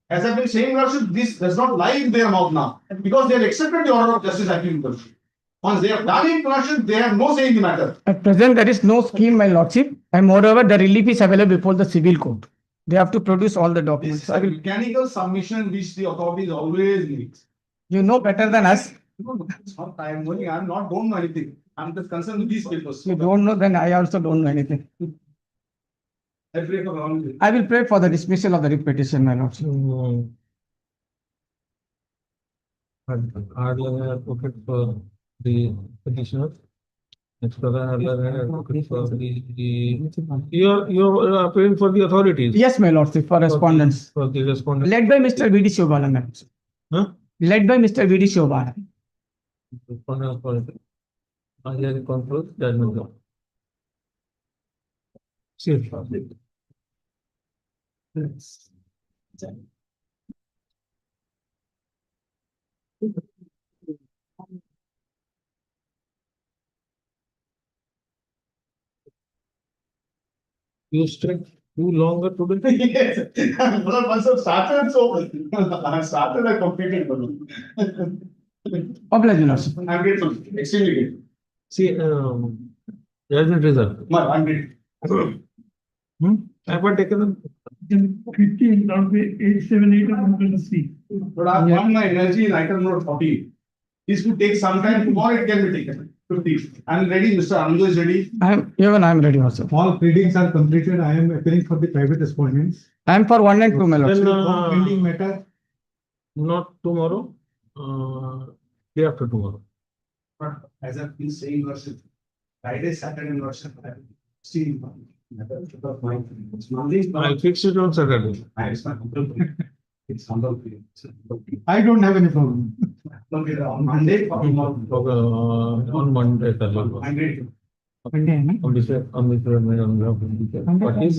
As I've been saying, lordship, this does not lie in their mouth now, because they have accepted the order of Justice Akil Mukherjee. Once they have done it, lordship, they have no say in the matter. At present, there is no scheme, my lordship, and moreover, the relief is available before the civil court. They have to produce all the This documents. is a mechanical submission which the authorities always need. You know better than us. No, it's not. I'm not don't know anything. I'm just concerned with these papers. You don't know, then I also don't know anything. I pray for all. I will pray for the dismissal of the writ petition, my lordship. Hardly advocate for the petitioner. Next brother, advocate for you're appealing for the authorities. Yes, my lordship, for respondents. For the respondent. Led by Mr. V.D. Shivbala, my lordship. Huh? Led by Mr. V.D. Shivbala. Respondent authority. I hear conclude judgment. Go. See it. Yes. You stretch too longer today. Yes. Once I've started, so I started, I completed. Obliged, lordship. I'm grateful, extremely grateful. See, judgment result. I'm grateful. Have I taken 15, not be 8, 7, 8, I'm going to see. But I've won my energy in item note 40. This would take some time. Tomorrow it can be taken. 50. I'm ready, Mr. Anand is ready. Even I am ready also. All pleadings are completed. I am appearing for the private respondents. I am for 1 and 2, my lord. Then, No pending matter. not tomorrow, day after tomorrow. As I've been saying, worship, Friday, Saturday, worship, see. I'll fix it on Saturday. It's on I don't have any problem. on Monday. On Monday. Monday. On this, what is,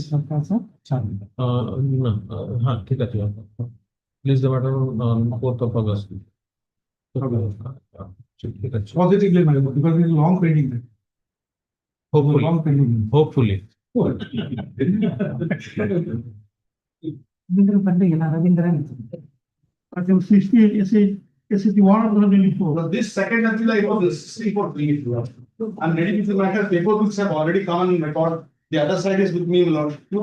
ঠিক আছে. Please the matter on 4th of August. ঠিক আছে. Positively, my lord, because it is long pending. Hopefully, Long pending. hopefully. Article 16, SC 124. So this second appeal, I was listening for three. I'm ready with the matter. Paper books have already come and record. The other side is with me, Lord. No.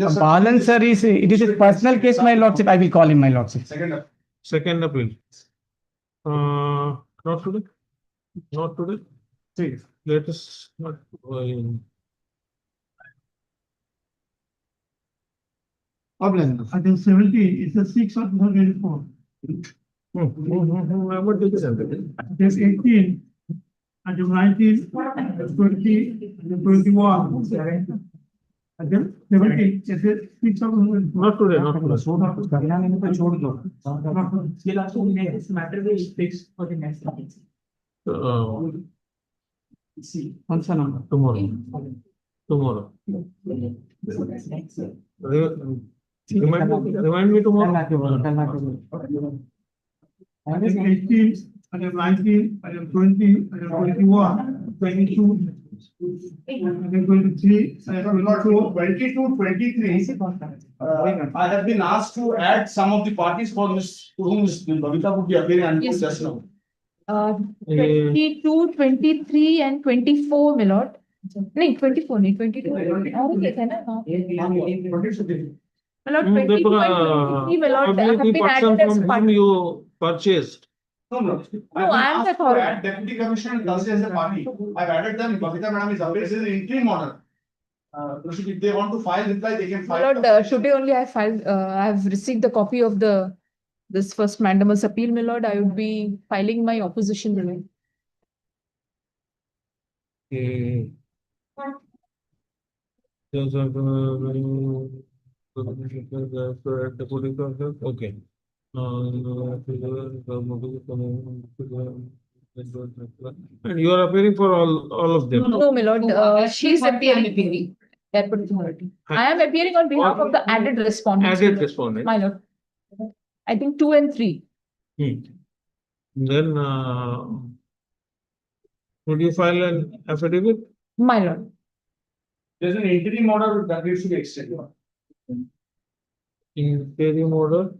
Yes, sir. Balan sir it is a personal case, my lordship. I will call him, my lordship. Second appeal. Not today. Not today. See, let us not. Article 17 is the 6 of 124. I would take it. Article 18, Article 19, 20, 21. Article 17 is the 6 of 124. Not today, not today. This matter will fix for the next meeting. Tomorrow. Tomorrow. Remind me tomorrow. Article 18, Article 19, Article 20, Article 21, 22, Article 23, Article 22, 23. I have been asked to add some of the parties for Ms. whom Ms. Babita would be appearing and Yes. just now. 22, 23 and 24, my lord. नहीं 24 नहीं 22 और ये था ना हाँ my lord 22 and 23 my lord have The been person added as from part. whom you purchased. No. No, I am asked the to authority. add Deputy Commissioner and Tulsi as a party. I've added them. Babita Madam is aware. This is an interim order. If they want to file reply, they can My file. lord, today only I filed, I have received the copy of this first mandamus appeal, my lord. I would be filing my opposition today. Okay. And you are appearing for all of them. No, my lord, she is appearing. Airport Authority. I am appearing on behalf of the added respondents. Added respondent. My lord. I think 2 and 3. Then, would you file an affidavit? My lord. There's an interim order that needs to be extended. Interim order.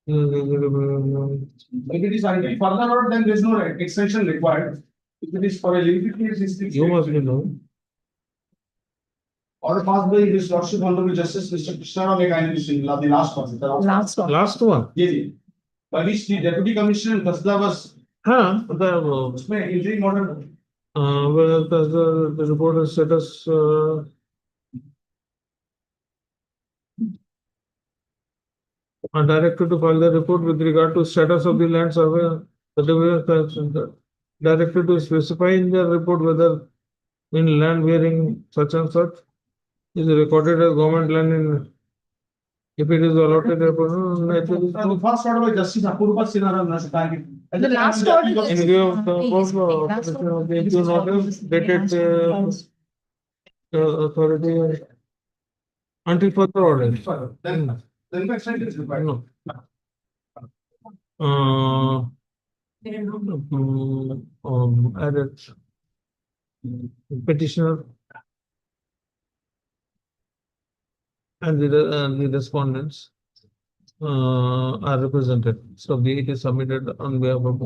If it is further order, then there's no extension required. If it is for a limited period, You must be known. Order passed by His Lordship Honorable Justice Mr. Krishna Rao Mekani, the last one. Last one. Last one. Yes. By which the Deputy Commissioner Dasda was The interim order. well, the reporter status. Are directed to file the report with regard to status of the land survey. The division directed to specify in the report whether in land bearing such and such is recorded as government land in. If it is allotted, The first order by Justice Apurva Sinara. The last order is- in view of the Last dated authority until further order. Then extension is required. No. Added petitioner and the respondents are represented. So it is submitted on behalf of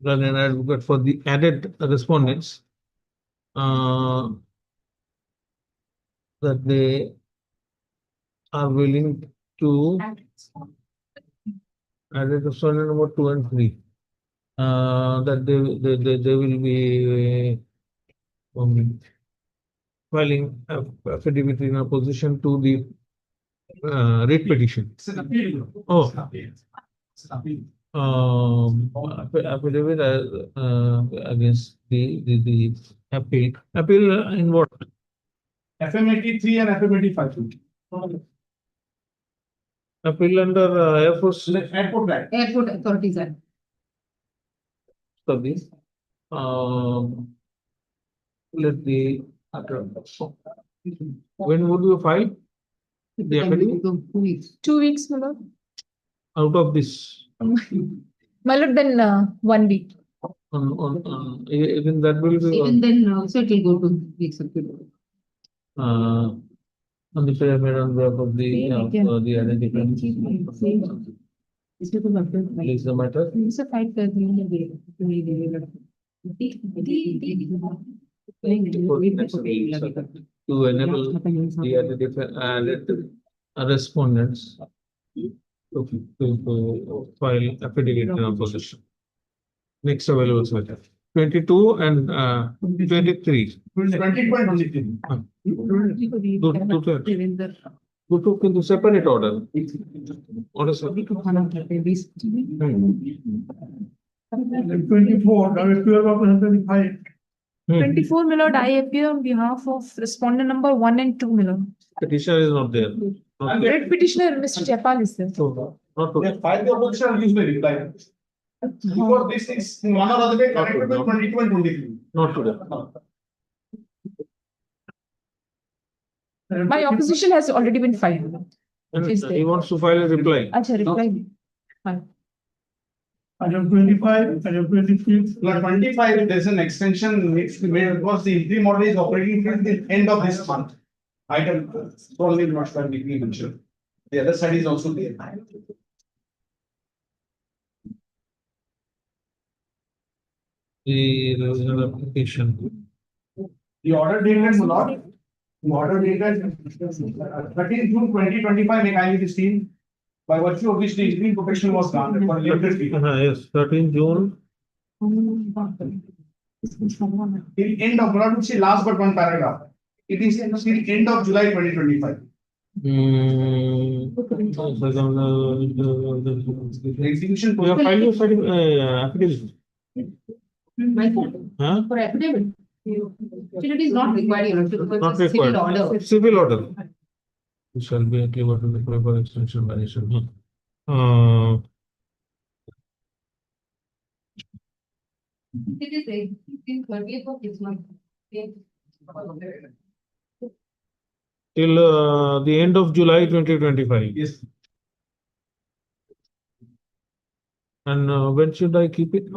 an advocate for the added respondents that they are willing to added respondent number 2 and 3. That they will be filing affidavit in opposition to the writ petition. It's an appeal. Oh. It's an appeal. It's an appeal. Affidavit against the appeal. Appeal in what? FMAT 3 and FMAT 5. Appeal under Air Force Airport Act. Airport Authorities Act. of this. Let the when would you file the affidavit 2 weeks. 2 weeks, my lord. out of this? My lord, then 1 week. Even that will be Even then also it will go to weeks of period. on the pyramid on behalf of the identified. It's because of the. Is the matter? It's a fight that we will be. To enable the identified respondents to file affidavit in opposition. Next available matter. 22 and 23. 2023. Two into separate order. Order separate. 24, now if you are 125. 24, my lord, I appear on behalf of respondent number 1 and 2, my lord. Petitioner is not there. Not there. Writ petitioner, Mr. Jaipal is there. So, not today. They filed the opposition and used my reply. Because this is in one or other way connected with 22 and 23. Not today. My opposition has already been filed. And Is there? he wants to file a reply. Acha, reply. Fine. I have 25, I have 26. But 25, there's an extension next made because the interim order is operating till the end of this month. Item probably not sure deeply mentioned. The other side is also there. The original application. The order dated not. The order dated 13 June 2025 may kindly be seen, by virtue of which the interim protection was granted for electricity. Yes, 13 June. Till end of, not to say last but one paragraph. It is till end of July 2025. The execution. You have filed your affidavit. Huh? For affidavit. It is not required, you know, because Not it's civil required. order. Civil order. It shall be a clear to the proper extension variation. It is in 30th of this month. Till the end of July 2025. Yes. And when should I keep it?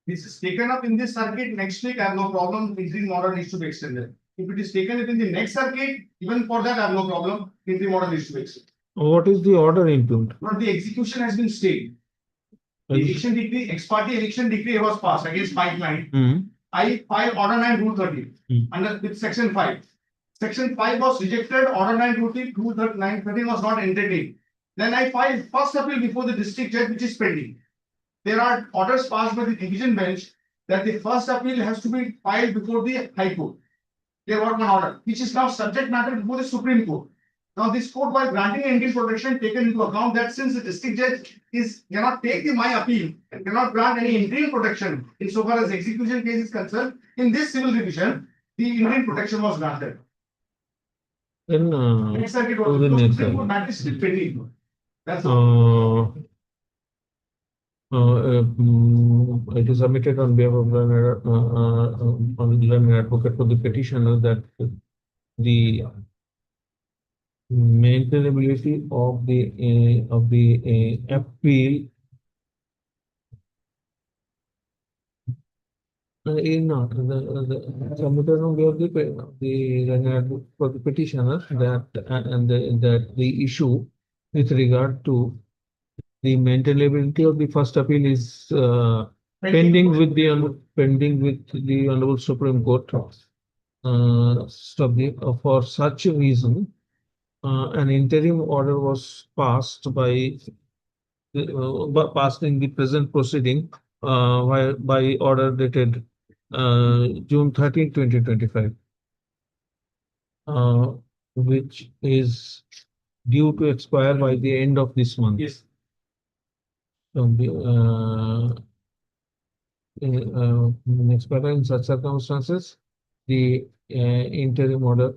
This is taken up in this circuit next week, I have no problem, interim order needs to be extended. If it is taken up in the next circuit, even for that I have no problem, interim order needs to be extended. What is the order include? But the execution has been stayed. The eviction decree, ex parte eviction decree was passed against pipeline. I filed order 9 rule 30 under with section 5. Section 5 was rejected, order 9 rule 13 was not entertained. Then I filed first appeal before the district judge, which is pending. There are orders passed by the division bench that the first appeal has to be filed before the High Court. There was one order, which is now subject matter before the Supreme Court. Now this court, while granting interim protection, taken into account that since the district judge cannot take my appeal and cannot grant any interim protection insofar as execution case is concerned, in this civil division, the interim protection was granted. Then Next circuit to was the next Supreme Court circuit. matter is still pending. That's all. It is submitted on behalf of the advocate for the petitioner that the maintainability of the appeal is not the submitted on behalf of the for the petitioner that that the issue with regard to the maintainability of the first appeal is pending with the Honorable Supreme Court. For such a reason, an interim order was passed by passed in the present proceeding, by order dated, June 13, 2025. Which is due to expire by the end of this month. Yes. So, expire in such circumstances, the interim order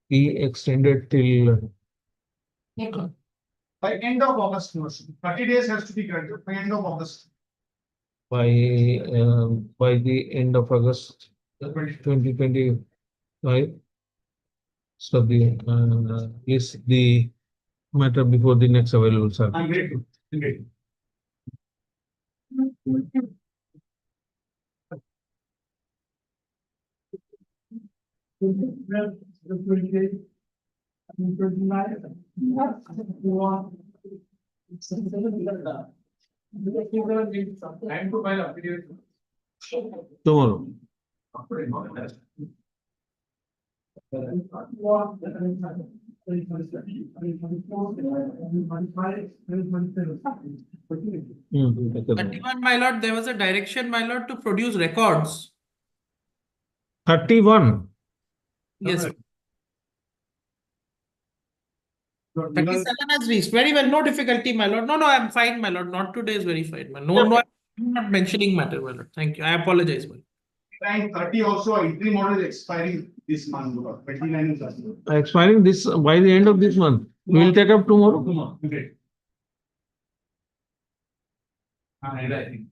be extended till By end of August, 30 days has to be granted by end of August. by the end of August 2025. So is the matter before the next available sir. I'm grateful. I'm grateful. Time to file affidavit. Tomorrow. Hmm. 31, my lord, there was a direction, my lord, to produce records. 31. Yes. Sir. 37 has reached. Very well. No difficulty, my lord. No, I'm fine, my lord. Not today is very fine. No, I'm not mentioning matter, my lord. Thank you. I apologize, my lord. Line 30 also, interim model is expiring this month. 29 is also. Expiring this by the end of this month. We will take up tomorrow. Great. I think.